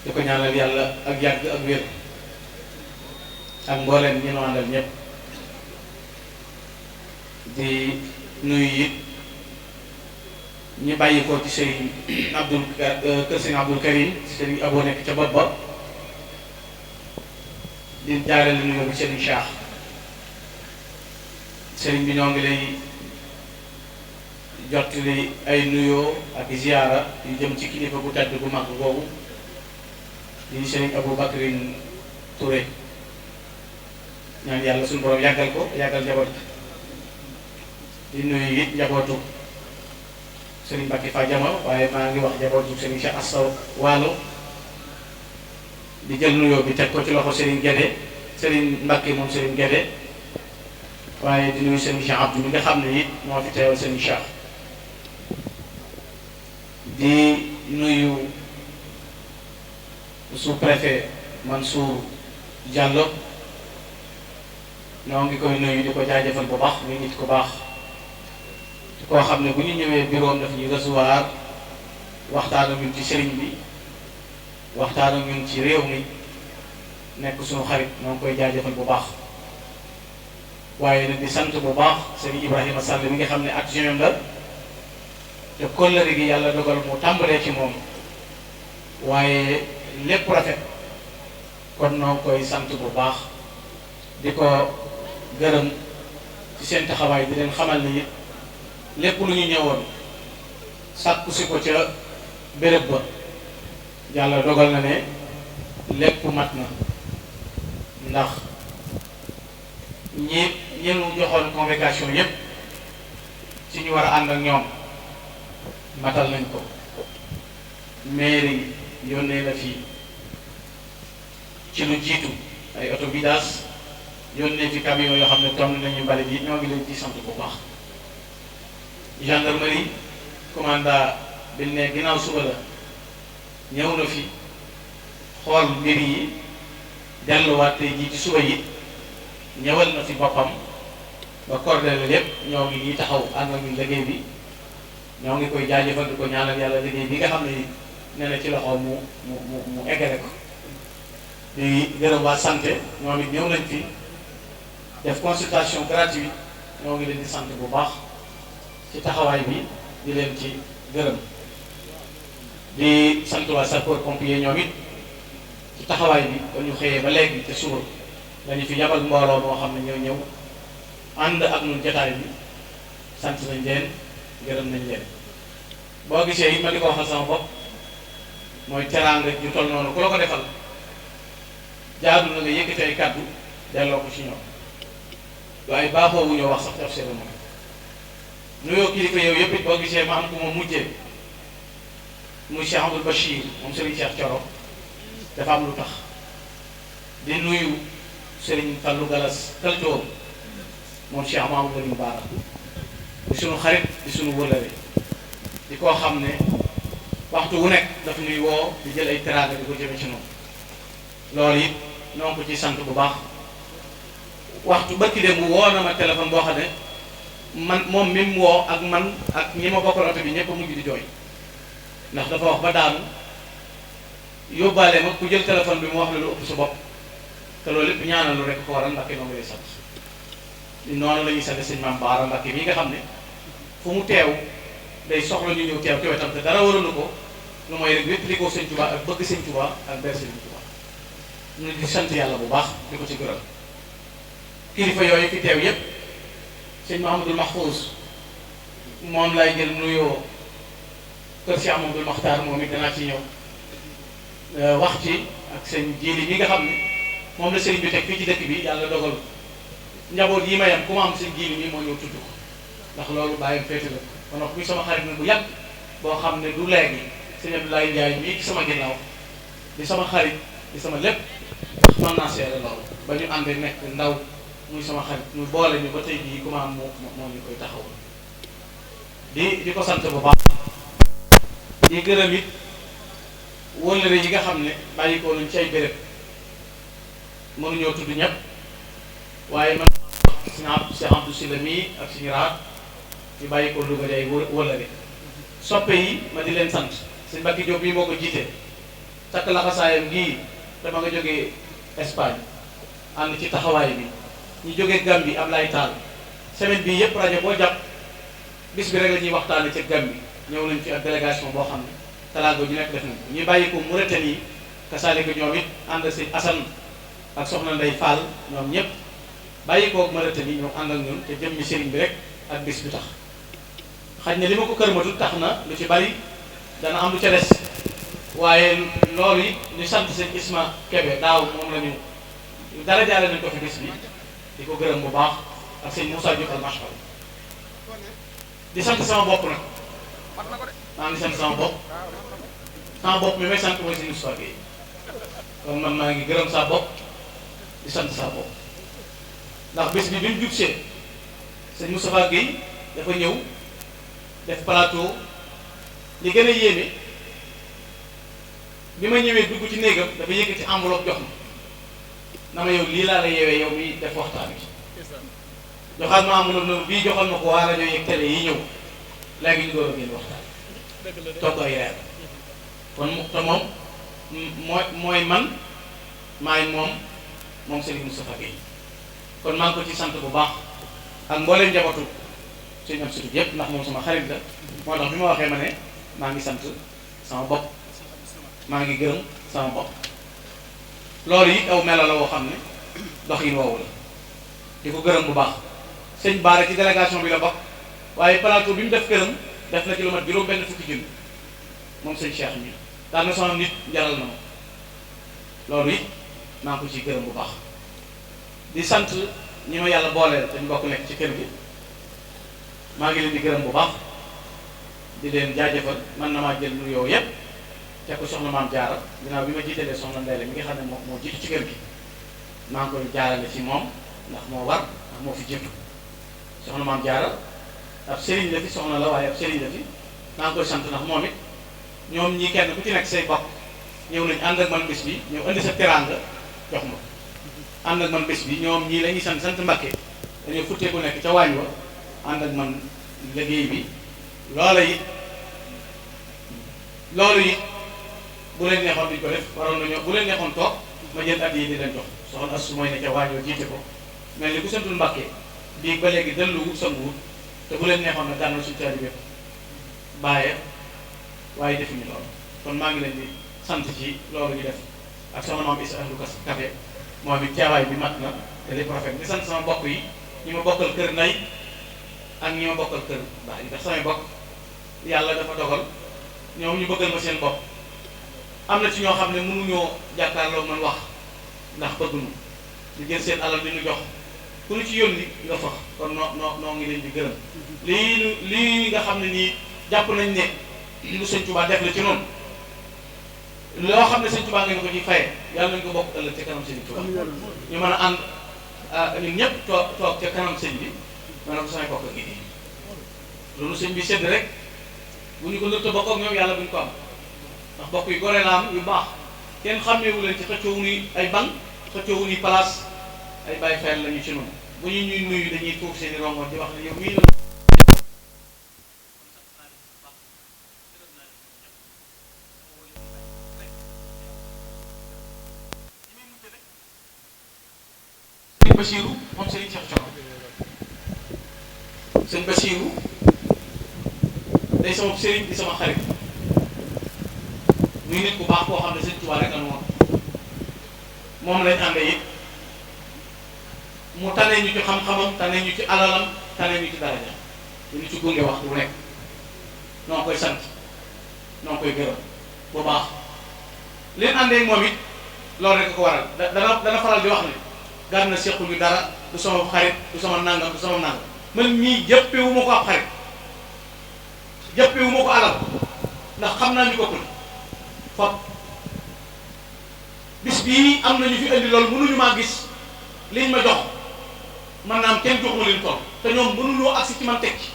di ko ñaanal yàlla ak yàgg ak wér ak mbooleem ñi nu àndal ñëpp di nuyu it ñu bàyyi ko ci sëriñ kër sëriñ Abdul Karim sëriñ Abo nekk ca bopp ba di jaarale nuyoo bi sëriñ Cheikh sëriñ bi ñoo ngi lay jottali ay nuyoo ak ziyaara yu jëm ci kilifa gu tedd gu mag boobu di sëriñ Abou Bakrin Touré ñaan yàlla suñu borom yàggal ko yàggal njaboot di nuyu it njabootu sëriñ Bakki Fadiama waaye maa ngi wax njabootu sëriñ Cheikh Asta Waalo di jël nuyoo bi teg ko ci loxo sëriñ Guédé Serigne Mbacke moom Serigne Guédé waaye di nuyu Serigne Cheikh Abdou mi nga xam ne it moo fi teewal Serigne Cheikh di nuyu sous-préfet Mansour Diallo ñoo ngi koy nuyu di ko jaajëfal bu baax muy nit ku baax koo xam ne bu ñu ñëwee bureau daf ñuy recevoir waxtaan ak ñun ci sëriñ bi waxtaan ak ñun ci réew mi nekk suñu xarit ñoo ngi koy jaajëfal bu baax waaye nag di sant bu baax sëriñ Ibrahima Sall mi nga xam ne adjoint la te kóllëre gi yàlla dogal mu tàmbalee ci moom waaye lépp rafet kon noo ngi koy sant bu baax di ko gërëm ci seen taxawaay di leen xamal ni lépp lu ñu ñëwoon sàkku si ko ca béréb ba yàlla dogal na ne lépp mat na ndax ñi ñu joxoon convocation yépp ci ñu war a ànd ak ñoom matal nañ ko mairie yónnee na fii ci lu jiitu ay oto vidange yónnee fi camion yoo xam ne tomm nañu mbalit yi ñoo ngi leen ci sant bu baax gendarmerie commandant bi ne ginnaaw suba la ñëw na fi xool mbir yi delluwaat tey jii ci suba yi ñëwal na fi boppam ba coordonné lépp ñoo ngi nii taxaw ànd ak ñun liggéey bi ñoo ngi koy jaajëfal di ko ñaanal yàlla liggéey bi nga xam ne nee na ci loxo mu eggale ko di gërëm waa santé ñoom it ñëw nañ fi def consultation gratuite ñoo ngi leen di sant bu baax ci taxawaay bi di leen ci gërëm di sant waa sapeur pompier ñoom it ci taxawaay bi ba ñu xëyee ba léegi te suba dañu fi yabal mbooloo moo xam ne ñoo ñëw ànd ak ñun jotaay bi sant nañ leen gërëm nañ leen boo gisee it ma di ko waxal sama bopp mooy teraanga ju toll noonu ku la ko defal jaadu na nga yëkkati ay kàddu delloo ko ci ñoom waaye baaxoo wu ñoo wax sax def cérémonie nuyoo kilifa yow yëpp it boo gisee ma am ku ma mujjee muy Cheikh Abdoul Bachir moom Serigne Cheikh Thioro dafa am lu tax di nuyu Serigne Fallou Galas Kaltoor moom Cheikh Mamadou Lamine Bara di sunu xarit di sunu wëlëre di koo xam ne waxtu wu nekk daf nuy woo di jël ay teraanga di ko jëme ci noonu loolu it noo ko ci sant bu baax waxtu barki dem mu woo na ma téléphone boo xam ne man moom mi mu woo ak man ak ñi ma bokkal oto bi ñëpp a mujj di jooy ndax dafa wax ba daanu yóbbaale ma ku jël téléphone bi mu wax la lu ëpp sa bopp te loolu lépp ñaanal lu rek ko waral Mbàkke noo ngi lay sant noonu la ñuy sant sëñ Maam Baara Mbàkke mi nga xam ne fu mu teew day soxla ñu ñëw teew ci wetam te dara waralu ko lu mooy rek wépp li ko sëñ Tuubaa ak bëgg sëñ Tuubaa ak ber sëñ Tuubaa ñu di sant yàlla bu baax di ko ci gërëm kilifa yooyu fi teew yépp sëñ Mahamadul Mahfouz moom lay jël nuyoo kër Cheikh Mahamadul Maxtaar moom it danaa ci ñëw wax ci ak sëñ Jili mi nga xam ne moom la sëriñ bi teg fii ci dëkk bi yàlla dogal njaboot yi mayam ku ma am sëñ Jili mi moo ñëw tudd ko ndax loolu bàyyam féete la kon wax muy sama xarit nag bu yàgg boo xam ne du léegi sëñ Abdoulaye Ndiaye mii ci sama ginnaaw di sama xarit di sama lépp mën naa seere loolu ba ñu àndee nekk ndaw muy sama xarit ñu boole ñu ba tey jii ku ma am moo ñu koy taxaw di ko sant bu baax di gërëm it wóllëre yi nga xam ne bàyyi ko nañ ci ay béréb mënuñoo tudd ñëpp waaye man Cheikh Abdou Sylla mii ak suñu raat ñu bàyyi ko Louga day wóllëre soppe yi ma di leen sant sëñ Mbacke Diop bii moo ko jiite takk laxasaayam gii dama nga jógee Espagne ànd ci taxawaay bi ñu jógee Gambie Ablaye Tall semaine bii yëpp rajo boo jàpp bis bi rek la ñuy waxtaane ca Gambie ñëw nañ fi ak délégation boo xam ne talaata ñu nekk def nañ ko ñu bàyyi ko Mauritanie kasaale ko ñoom it ànd ak sëñ Assane ak soxna Ndey Fall ñoom ñëpp bàyyi ko Mauritanie ñoom ànd ak ñun te jëm mi sëriñ bi rek ak bis bi tax xaj na li ma ko kërmatul tax na lu ci bari dana am lu ca des waaye loolu it ñu sant sëñ Isma Kebe daaw moom la ñu dara jaare nañ ko fi bis bi di ko gërëm bu baax ak sëñ Moussa Diop al Machal di sant sama bopp nag maa ngi sant sama bopp mi may sant mooy sëñ Moussa Gueye kon man maa ngi gërëm sa bopp di di sant saa bopp ndax bés bi bi mu jub see sëñ Moustapha Guèye dafa ñëw def plateau li gën a yéeme bi ma ñëwee dugg ci néegam dafa yëkkati enveloppe jox ma na ma yow lii laa la yeewee yow mi def waxtaan bi joxaat ma enveloppe noonu bii joxal ma ko waa rajo yeeg télé yi ñëw léegi ñu door a génn waxtaan togg ay reer kon te moom mooy man maay moom Serigne Moustapha Guèye kon maa ngi ko ci sant bu baax ak mbooleem njabootu suñu am surtout yëpp ndax moom sama xarit la moo tax bi ma waxee ma ne maa ngi sant sama bopp maa ngi gërëm sama bopp loolu it aw melo la woo xam ne doxin woowu la di ko gërëm bu baax sëñ Baara ci délégation bi la bokk waaye plateau bi mu def këram def na ci lu mat juróom benn fukki junni moom sëñ Cheikh mi daan na sama nit jaral na ma loolu it maa ngi ko ciy gërëm bu baax di sant ñi ma yàlla booleel dañ bokk nekk ci kër gi maa ngi leen di gërëm bu baax di leen jaajëfal man na maa jël nuyoo yépp te ko soxna maam jaara ginnaaw bi ma jiitalee soxna Ndeye mi nga xam ne moo jiitu ci kër gi maa ngi koy jaarale ci moom ndax moo war ndax moo fi jiitu soxna maam jaara ab sëriñ la fi soxna la waaye ab sëriñ la fi maa ngi koy sant ndax moom it ñoom ñii kenn ku ci nekk say bokk ñëw nañ ànd ak man bés bi ñëw indi sa teraanga jox ma ànd ak man bés bi ñoom ñii la ñuy sant Mbàkke dañoo futtee ku nekk ca waañ wa ànd ak man liggéey bi loolu it bu leen neexoon duñ ko def waroon nañoo bu leen neexoon toog ma jël at yi di leen jox soxna Astou mooy ne ca waañ wa jiite ko mel ni ku santul Mbàkke bii ba léegi delluwut sanguwut te bu leen neexoon na gànnal suñu taalibe bàyyee waaye defuñu loolu kon maa ngi leen di sant ci loolu ñu def ak soxna maam Issa Ahlu Café moom it teewaay bi mat na te lépp rafet di sant sama bokk yi ñi ma bokkal kër nay ak ñi ma bokkal kër baay ndax samay bokk yàlla dafa dogal ñoom ñu bëggal ma seen bopp am na ci ñoo xam ne mënuñoo jàkkaarloo man wax ndax bëgguñu di jël seen alal di ñu jox ku ñu ci yónni nga fax kon noo ngi leen di gërëm lii nga xam ne nii jàpp nañ ne lu Sëñ Tuubaa def la ci noonu loo xam ne Sëñ Tuubaa ngeen ko ci faye yàlla nañ ko bokk ëllëg ca kanam Sëñ Tuubaa ñu mën a ànd ñun ñëpp toog ca kanam sëñ bi ma ne ko samay bokk gi nii loolu sëñ bi sedd rek bu ñu ko nëtt bokk ak ñoom yàlla buñ ko am ndax bokk yi gore la am yu baax kenn xàmmeewu leen ci xëccoowu ni ay ban xëccoowu ni place ay bàyyi fayal lañu ci noonu bu ñu ñuy nuyu dañuy tuuf seen i rongoon di wax ne yow mii la Basiiru moom Serigne Cheikh Thioro sëñ Basiiru day sama Serigne di sama xarit muy nit ku baax koo xam ne Sëñ Tuubaa rek woon moom lañ àndee it mu tane ñu ci xam-xamam tane ñu ci alalam tane ñu ci daraja ñu ci gunge wax bu nekk noo koy sant noo koy gërëm bu baax leen àndee moom it loolu rek ko waral dana faral di wax ne Gana sequñu dara du sama xarit du sama nangam du sama nangam man mii jëppewu ma ko ab xarit jëppewu ma ko alal ndax xam naa ñu bokkul fop bis bii am nañu fi indi loolu mënuñu maa gis liñ ma jox man naa am kenn joxuma leen toll te ñoom mënuñoo agsi ci man teg ci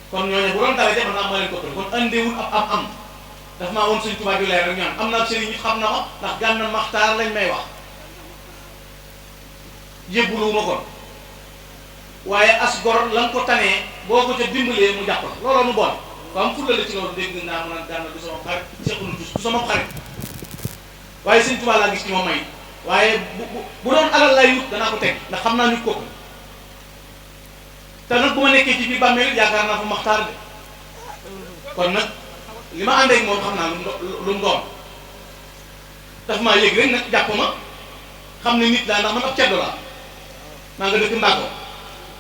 kon ñooñu bu doon dara jafe naa ma leen ko kon andiwul ab am daf maa woon Sëñ Tuubaa ju leer rek ñu am naa sëriñ it xam na ma ndax Gana Maxtaar lañ may wax yëbbuluwuma ko waaye as gor la nga ko tanee boo ko ca dimbalee mu jàpp la looloo nu boole ko am fulla la ci loolu dégg naa mu naan Gana du sama xarit sequnu du sama xarit waaye Sëñ Tuubaa laa gis ci moom may waaye bu doon alal lay wut danaa ko teg ndax xam naa nit kooku te nag bu ma nekkee ci biir bàmmeel yaakaar naa fa Maxtaar de kon nag li ma ànd ak moom xam naa lu mu doon daf maa yëg rek nag jàpp ma xam ne nit laa ndax man ab ceddo laa maa nga dëkk Mbàkko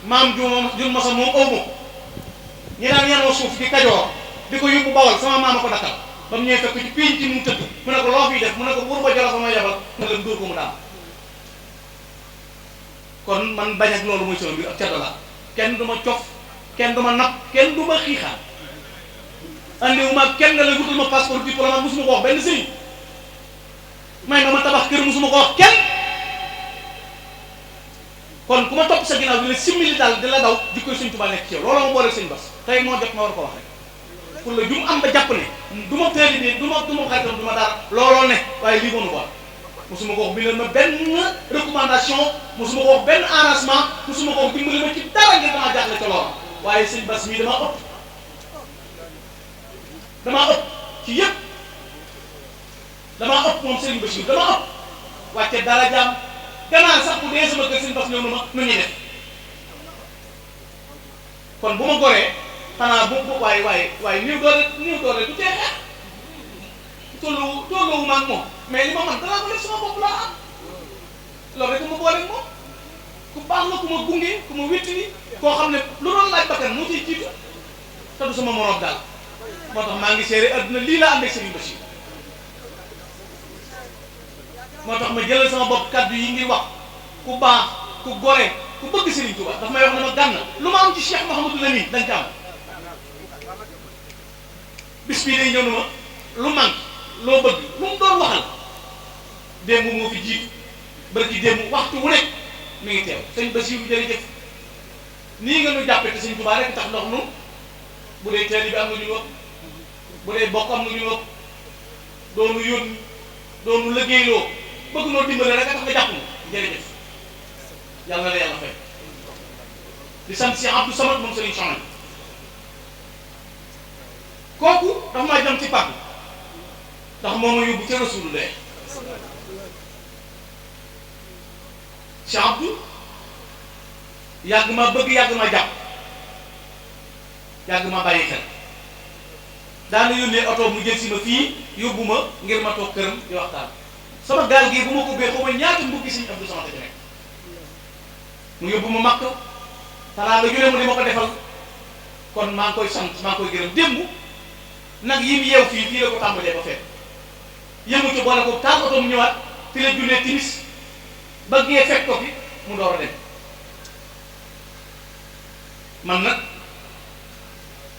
maam jun mosa moom aw ma ñi daan yanoo suuf di Kajoor di ko yóbbu Bawol sama maama ko dakkal ba mu ñëwee fekk ci pénc ci mu tëdd mu ne ko loo fiy def mu ne ko buur ba Jolof sama yebal nga dem dóor ko mu daal kon man bañ ak loolu mooy sama mbir ab ceddo laa kenn du ma cof kenn du ma napp kenn du ma xiixaan andiwu ma kenn nga la wutal ma passeport diplomate musuma ko wax benn sëriñ may ma tabax kër musuma ko wax kenn kon ku ma topp sa ginnaaw di la simili daal di la daw jikkoy sëñ Tuubaa nekk ci yow looloo ma boole sëñ Bass tey moo jot ma war ko wax rek pour la jum am ba jàpp ne du ma teeli bi du ma xaritam du ma dara looloo ne waaye lii mënu ko mosuma ko wax bindal ma benn recommandation mosuma ko wax benn arrangement mosuma ko wax dimbali ma ci dara ngir damaa jàppale ca loola waaye sëñ Bass mii damaa ëpp ci yëpp damaa ëpp moom Serigne Bachir damaa ëpp wàcce dara jaam gannaaw sax bu dee sama kër sëñ Bass ñëw na ma nu ñuy def kon bu ma goree xanaa bu waaye néew doole du tee xeex tolluwu ma ak moom mais li ma man danaa ko def sama bopp laa am loolu rek ma boole moom ku baax la ku ma gunge ku ma wéttali koo xam ne lu doon laaj bakkan moo ciy jiitu te du sama morom daal moo tax maa ngi seere adduna lii laa ànd ak Serigne Bachir moo tax ma jëlal sama bopp kaddu yi ngi wax ku baax ku gore ku bëgg Serigne Touba daf may wax ne ma gànn lu ma am ci Cheikh Mouhamadou Lamine dañ ko am bis bii day ñëw na ma lu manque loo bëgg lu mu doon waxal démb moo fi jiitu barki démb waxtu wu nekk mi ngi teew sëñ Basiru jërëjëf nii nga nu jàppee te sëñ Tuubaa rek tax ndox nu bu dee teel bi am nga ñu ëpp bu dee bokk am nga ñu ëpp doonu yónni doonu liggéeyloo bëgg noo dimbale rek a tax nga jàpp na jërëjëf yàlla na la yàlla fay di sant si Abdou Samad moom sëriñ Soxna kooku dafa maa jëm ci pàgg ndax moo ma yóbbu ca Rasulullah Cheikh Abdou yàgg ma bëgg yàgg ma jàpp yàgg ma bàyyi xel daana yónnee oto mu jël si ma fii yóbbu ma ngir ma toog këram di waxtaan sama gaal gii bu ma ko bee xaw ma ñaata mbokki Sëriñ Abdou Samad ci nekk mu yóbbu ma Makka talaa nga jure mu di ma ko defal kon maa ngi koy sant maa ngi koy gërëm démb nag yi mu yeew fii la ko tàmbalee ba fekk yëngu ci boole ko taal oto mu ñëwaat fi la jullee timis ba gee fekk ko fi mu door a dem man nag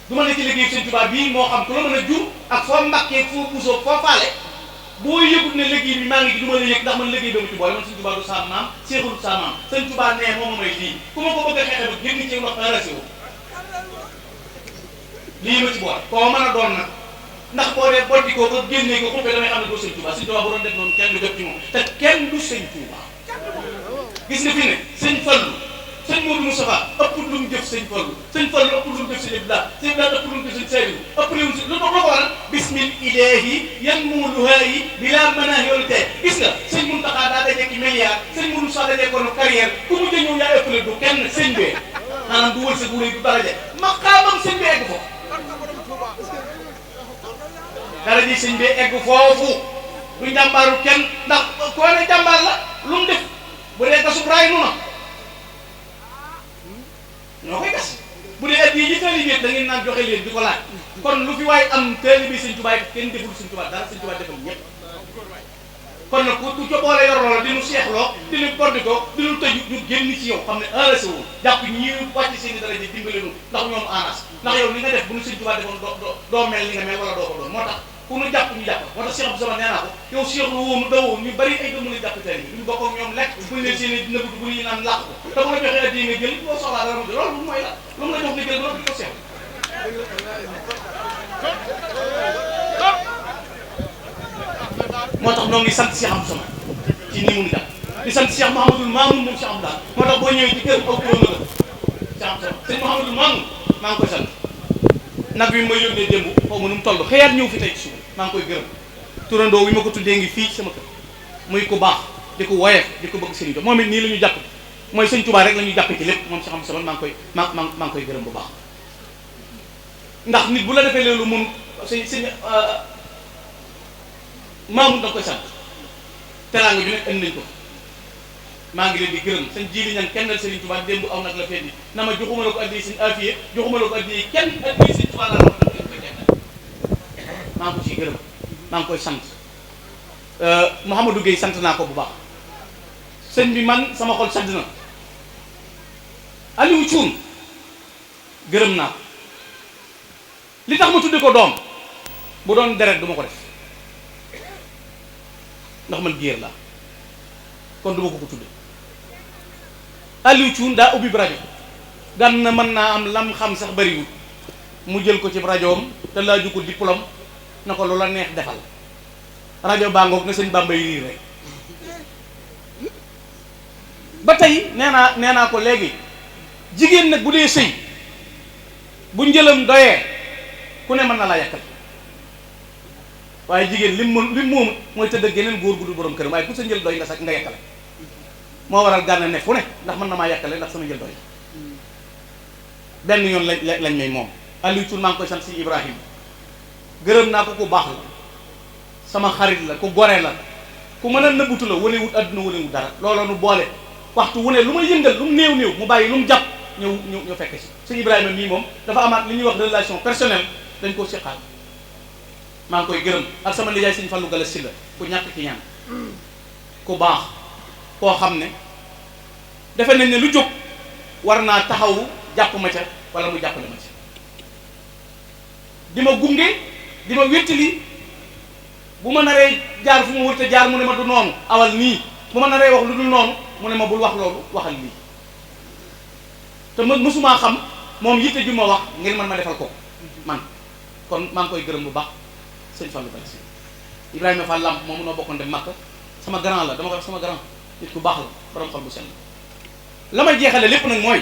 du ma ne ci liggéey Sëñ Tuubaa bii moo xam ku la mën a jur ak foo mbàkkee foo puusoo foo faale boo yëgut ne liggéey bi maa ngi ci du ma la yëg ndax man liggéey ba mu ci boole man Sëñ Tuubaa du sa maam seexul sa maam Sëñ Tuubaa nee moo ma may lii ku ma ko bëgg a xeexe ba génn ci wax arrasé wu lii ma ci boole koo mën a doon nag ndax boo dee boddi ko ba génnee ko xumpee damay xam ne doo Sëñ Tuubaa Sëñ Tuubaa bu doon def noonu kenn du jot ci moom te kenn du Sëñ Tuubaa gis nga fi ne Sëñ Fallu Sëñ Modou Moustapha ëpp lu mu jëf Sëñ Fallu Sëñ Fallu ëpp lu mu jëf Sëñ Abdoulaye Sëñ Abdoulaye ëpp lu mu jëf Sëñ Saliou ëpp lu mu si lu ko waral bismil ilahi yan muuluhaayi bila manaahi yoolu tey gis nga Sëñ Muntaxa daa dajee ki milliard Sëñ Modou Moustapha dajee ko no carrière ku mu ñëw yaa ëppale du kenn sëñ bee maanaam du wërsëg wu rëy du daraja maqaamam sëñ bi egg foofu dara ji sëñ bi egg foofu du jàmbaaru kenn ndax koo ne jàmbaar la lu mu def bu dee gasub raay nu na ñoo koy gas bu dee at yii ji taalibe da ngeen naan joxe leen di ko laaj kon lu fi waaye am taalibe Sëñ Tuubaa kenn deful Sëñ Tuubaa dara Sëñ Tuubaa defal ñëpp kon nag ku ca boole yor loola di nu seexloo di nu bordi ko di nu tëju ñu génn ci yow xam ne enragé wu jàpp ñii wàcc seen i dara ji dimbale nu ndax ñoom anas ndax yow li nga def bu nu Sëñ Tuubaa defoon doo mel ni nga mel wala doo ko doon moo tax ku nu jàpp ñu jàpp moo tax Cheikh Abdou Samad nee naa ko yow Cheikh lu wóomu dawoo ñu bari ay doomu la jàpp tey bi duñu bokk ak ñoom lekk buñu leen seen i nëbb bu ñu naan làq ko te bu la joxee addi nga jël boo soxlaa dara mu jël loolu mooy la lu mu la jox nga jël ba di ko seet moo tax ñoo ngi sant Cheikh Abdou Samad ci nii mu ngi jàpp di sant Cheikh Mouhamadoul Mamoun moom Cheikh Abdou moo tax boo ñëwee ci kër aw kuróon la Cheikh Abdou Samad sëñ Mouhamadoul Mamoun maa ngi koy sant nag wi ma yónnee démb xaw ma nu mu toll xëyaat ñëw fi tey ci suuf maa ngi koy gërëm turandoo wi ma ko tuddee ngi fii ci sama kër muy ku baax di ko woyeef di ko bëgg Sëriñ Tuubaa moom it nii la ñu jàpp mooy Sëñ Tuubaa rek la ñuy jàppe ci lépp moom Cheikh Abdou Samad maa ngi koy gërëm bu baax ndax nit bu la defee loolu mun sëñ Maamun da nga koy sant teraanga ju nekk indi nañ ko maa ngi leen di gërëm sëñ Jili ñan kennal Sëriñ Tuubaa démb aw nag la fendi na ma joxuma la ko addi sëñ Afiye joxuma la ko addi kenn addi Sëñ Tuubaa laa maa ngi ko ciy gërëm maa ngi koy sant Mouhamadou Gueye sant naa ko bu baax sëñ bi man sama xol sedd na Aliou Thioune gërëm naa ko li tax ma tudde ko doom bu doon deret du ma ko def ndax man géer laa kon du ma ko tudde Aliou Thioune daa ubbi rajo Gana mën naa am lam xam sax bariwul mu jël ko ci rajoom te laaju ko diplôme na ko lu la neex defal rajo baa ngoog na sëñ Bamba yi riir rek ba tey nee naa ko léegi jigéen nag bu dee sëy bu njëlam doyee ku ne mën na laa yàkkal waaye jigéen lim moom mooy tëdd ak geneen góor gu dul borom këram waaye ku sa njël doy nga sax nga yàkkale moo waral Gana ne fu ne ndax mën na maa yàkkale ndax sama njël doy benn yoon lañ may moom Aliou Thioune maa ngi koy sant si Ibrahima gërëm naa ko ku baax la sama xarit la ku gore la ku mën a nëbbutu la wane wut adduna wane wut dara looloo nu boole waxtu wu ne lu ma yëngal lu mu néew mu bàyyi lu mu jàpp ñëw fekk si sëñ Ibrahima mii moom dafa amaat li ñuy wax relation personnelle dañ koo seqaat maa ngi koy gërëm ak sama nijaay sëñ Fallou Gala Sylla ku ñàkk ci ñaan ku baax koo xam ne defe nañ ne lu jóg war naa taxawu jàpp ma ca wala mu jàppale ma ca di ma gunge di ma wéttali bu ma naree jaar fu ma wërte jaar mu ne ma du noonu awal nii bu ma naree wax lu dul noonu mu ne ma bul wax loolu waxal lii te mësumaa xam moom yitte ju ma wax ngir man ma defal ko man kon maa ngi koy gërëm bu baax sëñ Fallou Gala Sylla Ibrahima Fall Lamp moom noo bokkoon dem Makka sama grand la dama koy wax sama grand nit ku baax la borom xol bu sell la may jeexale lépp nag mooy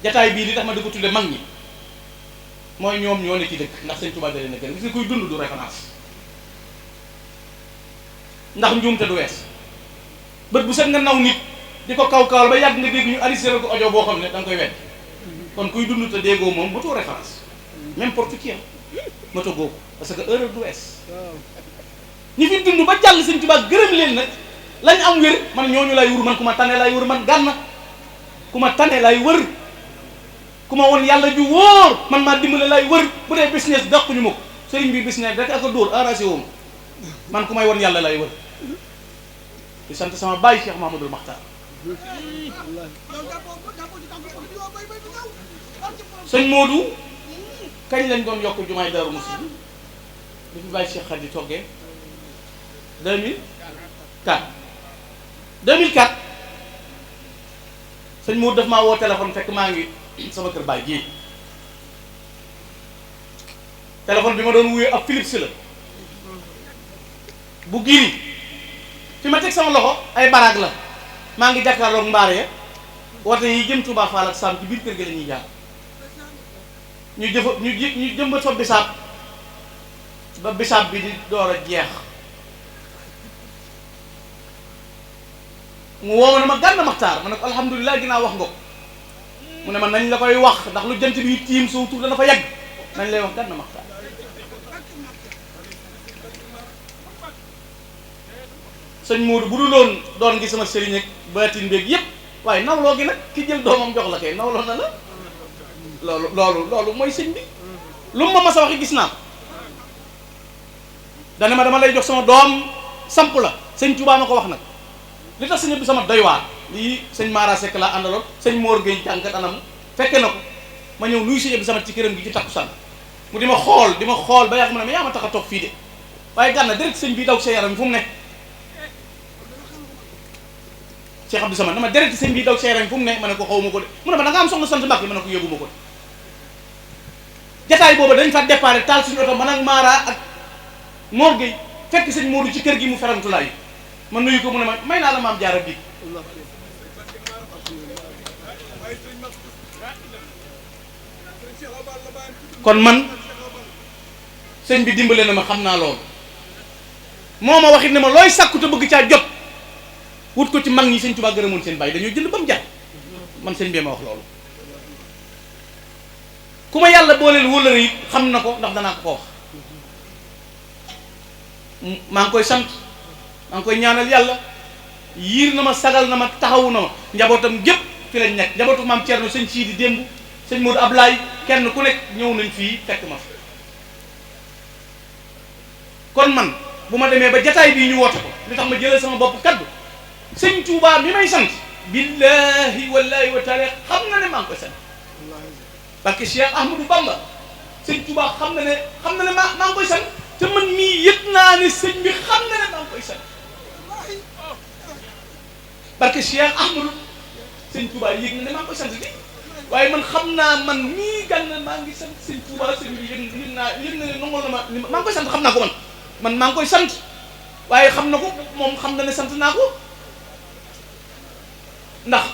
jataay bii li tax ma di ko tudde mag ñi mooy ñoom ñoo ne ci dëkk ndax sëñ Touba da leen a gën gis nga kuy dund du référence ndax njuumte du wees bët bu set nga naw nit di ko kaw ba yàgg nga dégg ñu arrêté ko audio boo xam ne da nga koy wedd kon kuy dund te déggoo moom ba too référence n'importe qui ma toggoo ko parce que erreur du wees ñi fi dund ba jàll sëñ Touba gërëm leen nag lañ am wér man ñooñu lay wër man ku ma tane lay wër man Gana ku ma tane lay wër ku ma woon yàlla ju wóor man maa dimbale lay wër bu dee business dàquñu ma ko sëriñ bi business rek ak a dóor arrangé woo ma man ku may woon yàlla lay wër di sant sama baay Cheikh Mahamadul Makhtar sëñ Modou kañ lañ doon yokk jumaay Daaru Muxti bi fi bàyyi Cheikh Khady toggee 2004 sëñ Modou daf maa woo téléphone fekk maa ngi sama kër baay ji téléphone bi ma doon wuyee ab Philips la bu giri fi ma teg sama loxo ay baraag la maa ngi jàkkaarloog mbaar ya woote yi jëm Touba Fall ak Sam ci biir kër gi la ñuy jaar ñu jëmbat fa bisaab ba bisaab bi di door a jeex mu woo ma ne ma Gana Makhtar ma ne ko alhamdulilah ginnaaw wax nga ko mu ne ma nañ la koy wax ndax lu jant bi tiim soo tur dana fa yegg nañ lay wax Gana Makhtar sëñ Modou bu dul doon gi sama sëriñ ak baatin beeg yépp waaye nawloo gi nag ki jël doomam jox la kay nawloo na la loolu mooy sëñ bi lu mu ma mas a waxi gis naa ko dana ma dama lay jox sama doom samp la sëñ Touba ma ko wax nag li tax sëñ bi sama doy waar lii sëñ Mara Seck laa àndaloon sëñ Mor Gueye jàngat anam fekke na ko ma ñëw nuyu sëñ bi sama ci këram gi ci takkusaan mu di ma xool ba yàgg ma ne ma yaa ma tax a toog fii de waaye Gana direct sëñ bi daw sa yaram fu mu ne Cheikh Abdou Samad dama direct sëñ bi daw sa yaram fu mu ne ma ne ko xaw ma ko de mu ne ma da nga am soxna sant Mbàkke ma ne ko yëguma ko de jataay boobu dañ fa déparé taal suñu oto man ak Mara ak Mor Gueye fekk sëñ Modou ci kër gi mu ferantulaay ma nuyu ko mu ne ma may naa la maam jaara bi kon man sëñ bi dimbale na ma xam naa loolu moo ma waxit ne ma looy sàkku te bëgg caa jot wut ko ci mag ñi sëñ Tuubaa gërëmoon seen bàyyi dañoo jënd ba mu jar man sëñ bee ma wax loolu ku ma yàlla booleel wóllëre it xam na ko ndax danaa ko wax maa ngi koy sant maa ngi koy ñaanal yàlla yiir na ma sagal na ma taxawu na ma njabootam gépp fi lañ nekk njabootu maam Thierno sëñ Sidi démb sëñ Modou Ablaye kenn ku nekk ñëw nañ fii fekk ma fi kon man bu ma demee ba jataay bii ñu woote ko li tax ma jëlee sama bopp kaddu sëñ Touba mi may sant billahi wallahi wa taala xam na ne maa ngi koy sant parce que Cheikh Ahmadou Bamba sëñ Touba xam na ne maa ngi koy sant te man mii yëg naa ne sëñ bi xam na ne maa ngi koy sant parce que Cheikh Ahmadou sëñ Touba yëg na ne maa ngi koy sant di waaye man xam naa man mii Gana maa ngi sant sëñ Touba sëñ bi yëg na ne nangol na ma maa ngi koy sant xam naa ko man maa ngi koy sant waaye xam na ko moom xam na ne sant naa ko ndax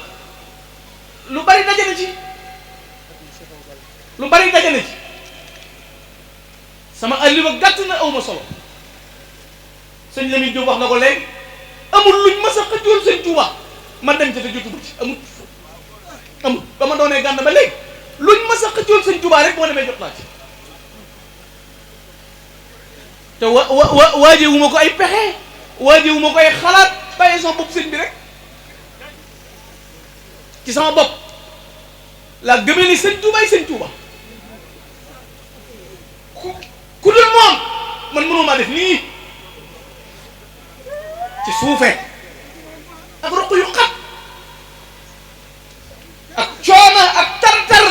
lu bari dajale ci lu bari dajale ci sama alliwa gàtt na awma solo sëñ Lamine Diop wax na ko léegi amul luñ ma sa xëccool sëñ Touba ma dem ca te jotu ci amul ba ma doonee Gana ba léegi luñ ma sa xëccool sëñ Touba rek moo demee jot naa ci te waaje wu ma ko ay pexe waaje wu ma ko ay xalaat bàyyee sama bopp sëñ bi rek ci sama bopp laa gëmee ni sëñ Touba ay sëñ Touba ku dul moom man mënoo maa def nii ci suufee ak roq yu xat ak coono ak tar-tar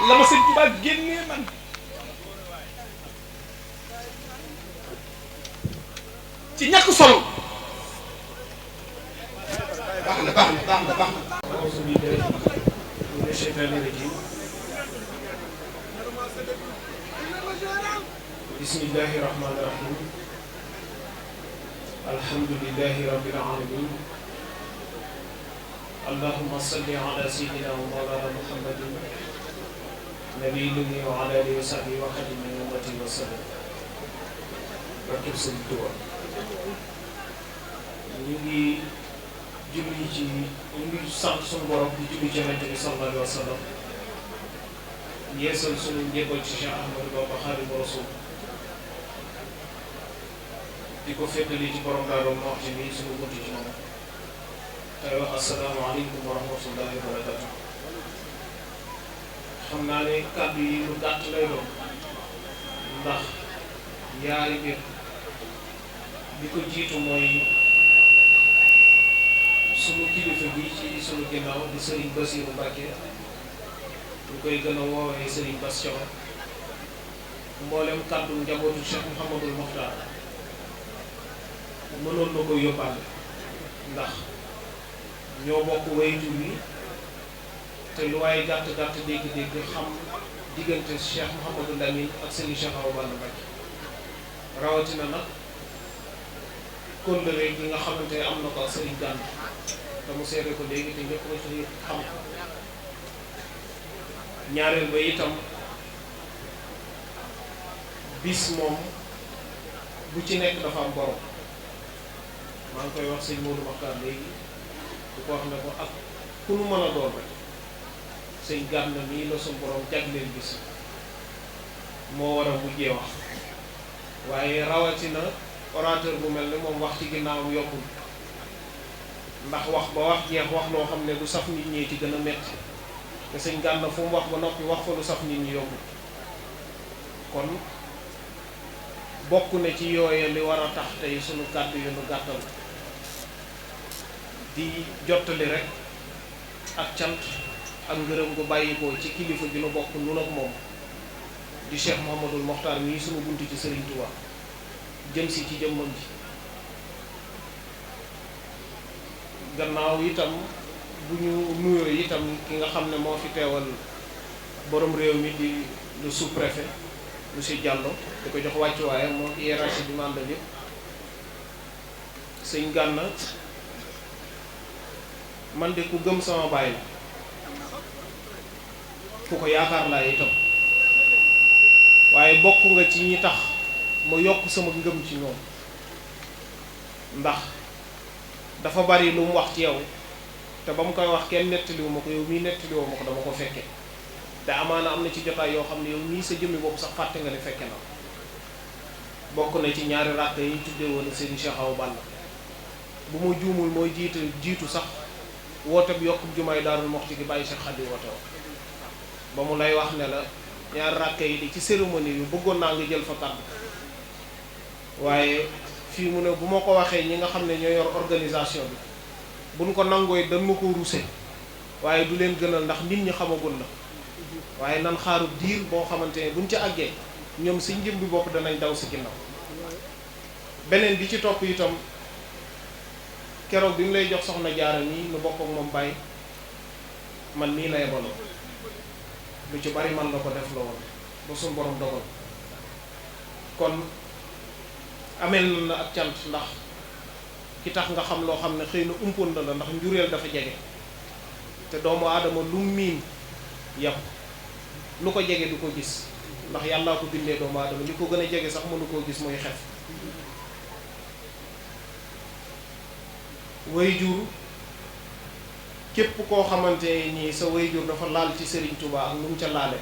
la ma sëñ Touba génnee man ci ñàkk solo baax na auzu billahi mina shaytaani rajim bismillahi rahmaani rahim alhamdulillahi rabbil alamin allahumma salli ala sayyidina wa mawlana muhammadin nabiyyi wa ala alihi wa sahbihi wa xadimi ummati wa sallam barkeb sëñ Tuuba ñu ngi julli ci ñu ngi sant suñu borom di julli ci Yonent bi sallallahu alayhi wa sallam yeesal suñu njëbbal ci Cheikh Ahmadou Bamba Xaadimu Rasuul di ko féddali ci borom Daaru Muxti bi suñu bunt ci moom tey wax asalaamaaleykum wa rahmatullahi wa barakatu xam naa ne kàddu yi lu gàtt lay doon ndax yaari mbir bi ko jiitu mooy sunu kilifa bi ci sunu ginnaaw di Serigne Bassirou Mbacké ñu koy gën a woowee Serigne Bass Thioro mboolem kàddu njabootu Cheikh Mouhamadul Mokhtar mënoon na koy yóbbaale ndax ñoo bokk wayjur wi te lu waaye gàtt-gàtt dégg-dégg xam diggante Cheikh Mouhamadou Lamine ak Serigne Cheikh Awa Balla Mbacké rawatina nag kóllëre gi nga xamante ne am na ko ak Serigne Gana te mu seede ko léegi te ñëpp nga ci xam ñaareel ba itam bis moom bu ci nekk dafa am borom maa ngi koy wax sëñ Modou Makhtar léegi du ko wax ne ko ak ku nu mën a doon rek sëñ Gana nii la suñu borom jagleel bis moo war a mujjee wax waaye rawatina orateur bu mel ni moom wax ci ginnaawam yombul ndax wax ba wax jeex wax loo xam ne lu saf nit ñi ci gën a metti te sëñ Gana fu mu wax ba noppi wax fa lu saf nit ñi yombul kon bokk na ci yooye li war a tax tey sunu kàddu yu nu gàttal di jottali rek ak cant ak ngërëm gu bàyyikoo ci kilifa gi nu bokk nun ak moom di Cheikh Mouhamadul Mokhtar mii sunu buntu ci Serigne Touba jëm si ci jëmmam ji gannaaw itam bu ñu nuyoo itam ki nga xam ne moo fi teewal borom réew mi di le sous-préfet monsieur Diallo di ko jox wàccuwaayam moo hiérarchie bi mandal yëpp sëñ Gana man de ku gëm sama baay la ku ko yaakaar laa itam waaye bokk nga ci ñi tax ma yokk sama ngëm ci ñoom ndax dafa bari lu mu wax ci yow te ba mu koy wax kenn nettaliwu ma ko yow mii nettaliwoo ma ko dama ko fekke te amaana am na ci jotaay yoo xam ne yow nii sa jëmmi bopp sax fàtte nga ne fekke na bokk na ci ñaari ràkk yi ñu tuddee woon Serigne Cheikh Awa Balla bu ma juumul mooy jiitu sax woote bi yokk jumaay Daarul Muxti gi bàyyi Cheikh Khady woote wa ba mu lay wax ne la ñaari ràkk yi di ci cérémonie bi bëggoon naa nga jël fa kàddu waaye fii mu ne bu ma ko waxee ñi nga xam ne ñoo yor organisation bi buñ ko nangooy dañ ma ko ruuse waaye du leen gënal ndax nit ñi xamagul la waaye nan xaaru diir boo xamante ne buñ ci àggee ñoom si njëm bi bopp danañ daw si ginnaaw beneen bi ci topp itam keroog bi mu lay jox soxna jaara nii nu bokk ak moom bàyyi man nii la yebaloon lu ci bari man la ko def la woon ba suñu borom dogal kon amel na ak cant ndax ki tax nga xam loo xam ne xëy na umpoon na la ndax njureel dafa jege te doomu aadama lu miin yàpp lu ko jege du ko gis ndax yàllaa ko bindee doomu aadama li ko gën a jege sax mënu koo gis muy xef wayjur képp koo xamante nii sa wayjur dafa laal ci Serigne Touba ak nu mu ca laale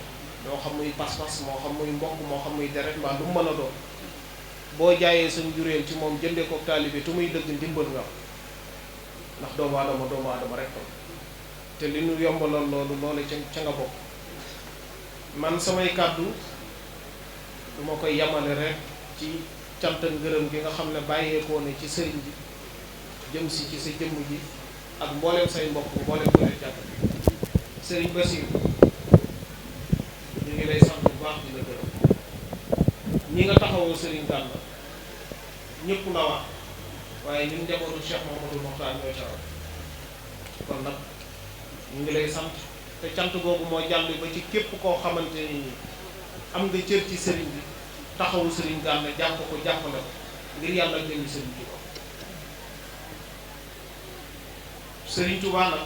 moo xam muy pas-pas moo xam muy mbokk moo xam muy deret mbaa lu mu mën a doon boo jaayee sa njureel ci moom jëndee ko taalibe tu muy dëgg ndimbal nga ndax doomu aadama rek ko te li nu yombaloon loolu ca nga bokk man samay kàddu du ma koy yamale rek ci cant ak ngërëm gi nga xam ne bàyyeekoo ne ci sëriñ bi jëm si ci sa jëmm ji ak mboolem say mbokk mboolem ko leen jàpp sëriñ Basiir ñu ngi lay sant bu baax di la gërëm ñi nga taxawoo sëriñ Gana ñëpp la wax waaye ñun njabootu Cheikh Mouhamadou Mokhtar ñoo ca wax kon nag ñu ngi lay sant te cant googu moo jàll ba ci képp koo xamante ni am nga cër ci sëriñ bi taxawu sëriñ Gana jàpp ko jàppale ko ngir yàlla jëmi sëriñ bi ko sëriñ Touba nag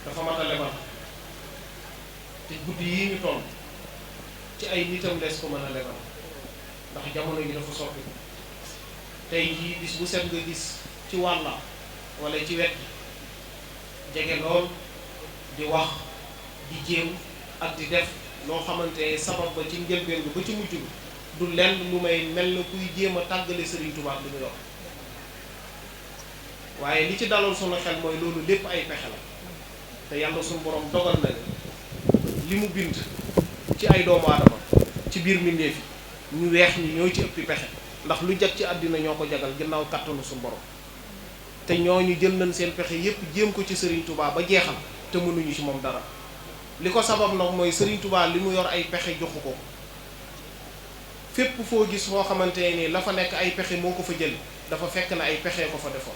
dafa mat a lebal te guddi yi ñu toll ci ay nitam des ko mën a lebal ndax jamono yi dafa soppi tey jii bis bu set nga gis ci wàlla wala ci wet jege lool di wax di jéem ak di def loo xamante sabab ba ci njëlbeen bi ba ci mujj bi du lenn lu may mel na kuy jéem a tàggale Serigne Touba lu muy wax waaye li ci daloon sunu xel mooy loolu lépp ay pexe la te yàlla suñu borom dogal na li mu bind ci ay doomu aadama ci biir mbindeef yi ñu weex ñi ñoo ci ëppi pexe ndax lu jag ci àddina ñoo ko jagal ginnaaw kàttanu suñu borom te ñooñu jël nañ seen pexe yépp jéem ko ci Serigne Touba ba jeexal te mënuñu ci moom dara li ko sabab nag mooy Serigne Touba li mu yor ay pexe joxu ko fépp foo gis foo xamante ni la fa nekk ay pexe moo ko fa jël dafa fekk na ay pexe ko fa defoon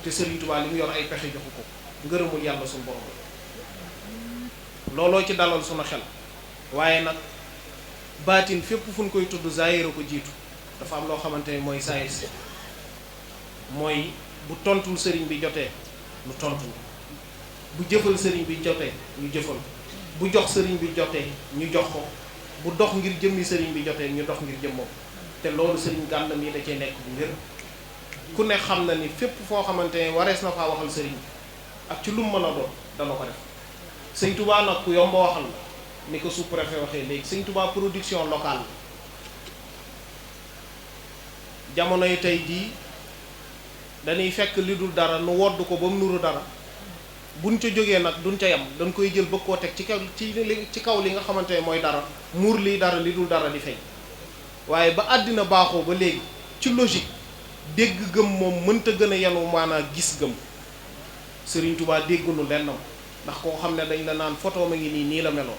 te Serigne Touba li mu yor ay pexe joxu ko ngërëmul yàlla suñu borom looloo ci dalal sunu xel waaye nag baatin fépp fu ñu koy tudd zaahir ko jiitu dafa am loo xamante ni mooy saayir si mooy bu tontul sëriñ bi jotee lu tontu bu jëfal sëriñ bi jotee ñu jëfal bu jox sëriñ bi jotee ñu jox ko bu dox ngir jëmmi sëriñ bi jotee ñu dox ngir jëmmoo te loolu sëriñ Gana mii da cee nekk bu wér ku ne xam na ni fépp foo xamante ne warees na faa waxal sëriñ bi ak ci lu mu mën a doon dana ko def sëñ Touba nag ku yomb waxal la ni ko sous-préfet waxee léegi sëñ Touba production locale jamono yi tey jii dañuy fekk li dul dara nu wodd ko ba mu nuru dara buñ ca jógee nag duñ ca yem dañ koy jël bëgg koo teg ci kaw li nga xamante ne mooy dara muur liy dara li dul dara di feeñ waaye ba àddina baaxoo ba léegi ci logique dégg gëm moom mënta gën a yenu maanaam gis gëm Serigne Touba déggunu lennam ndax koo xam ne dañ la naan photo ma ngi nii la meloon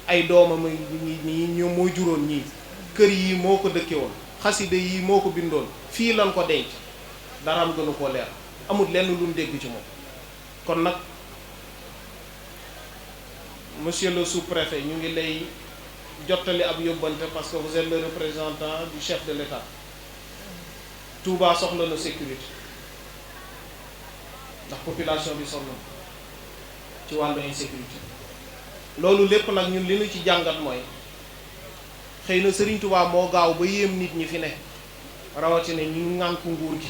ay doomam nii ñoom moo juróon ñii kër yi moo ko dëkke woon xaside yi moo ko bindoon fii lan ko denc dara am gënu koo leer amul lenn lu mu dégg ci moom kon nag monsieur le sous-préfet ñu ngi lay jottali ab yóbbante parce que vous êtes le représentant du chef de l'État Touba soxla na sécurité ndax population bi sonn ci wàllu insécurité loolu lépp nag ñun li ñu ci jàngat mooy xëy na Serigne Touba moo gaaw ba yéem nit ñi fi ne rawatina ñu ŋànk nguur gi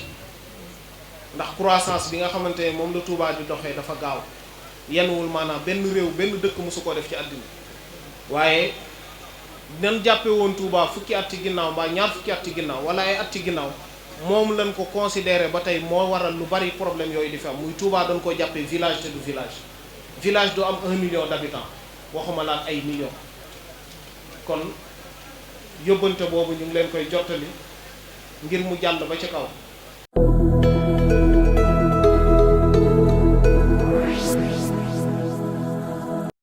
ndax croissance bi nga xamante ne moom la Touba di doxee dafa gaaw yenuwul maanaam benn réew benn dëkk mosu ko def ci àddina waaye nan jàppe woon Touba fukki at ci ginnaaw mbaa ñaar fukki at ci ginnaaw wala ay at ci ginnaaw moom lañ ko considéré ba tey moo waral lu bari problème yooyu di fi am muy Touba dañ ko jàppee village te du village du am 1 million d'habitants waxuma la ak ay millions kon yóbbante boobu ñu ngi leen koy jottali ngir mu jàll ba ca kaw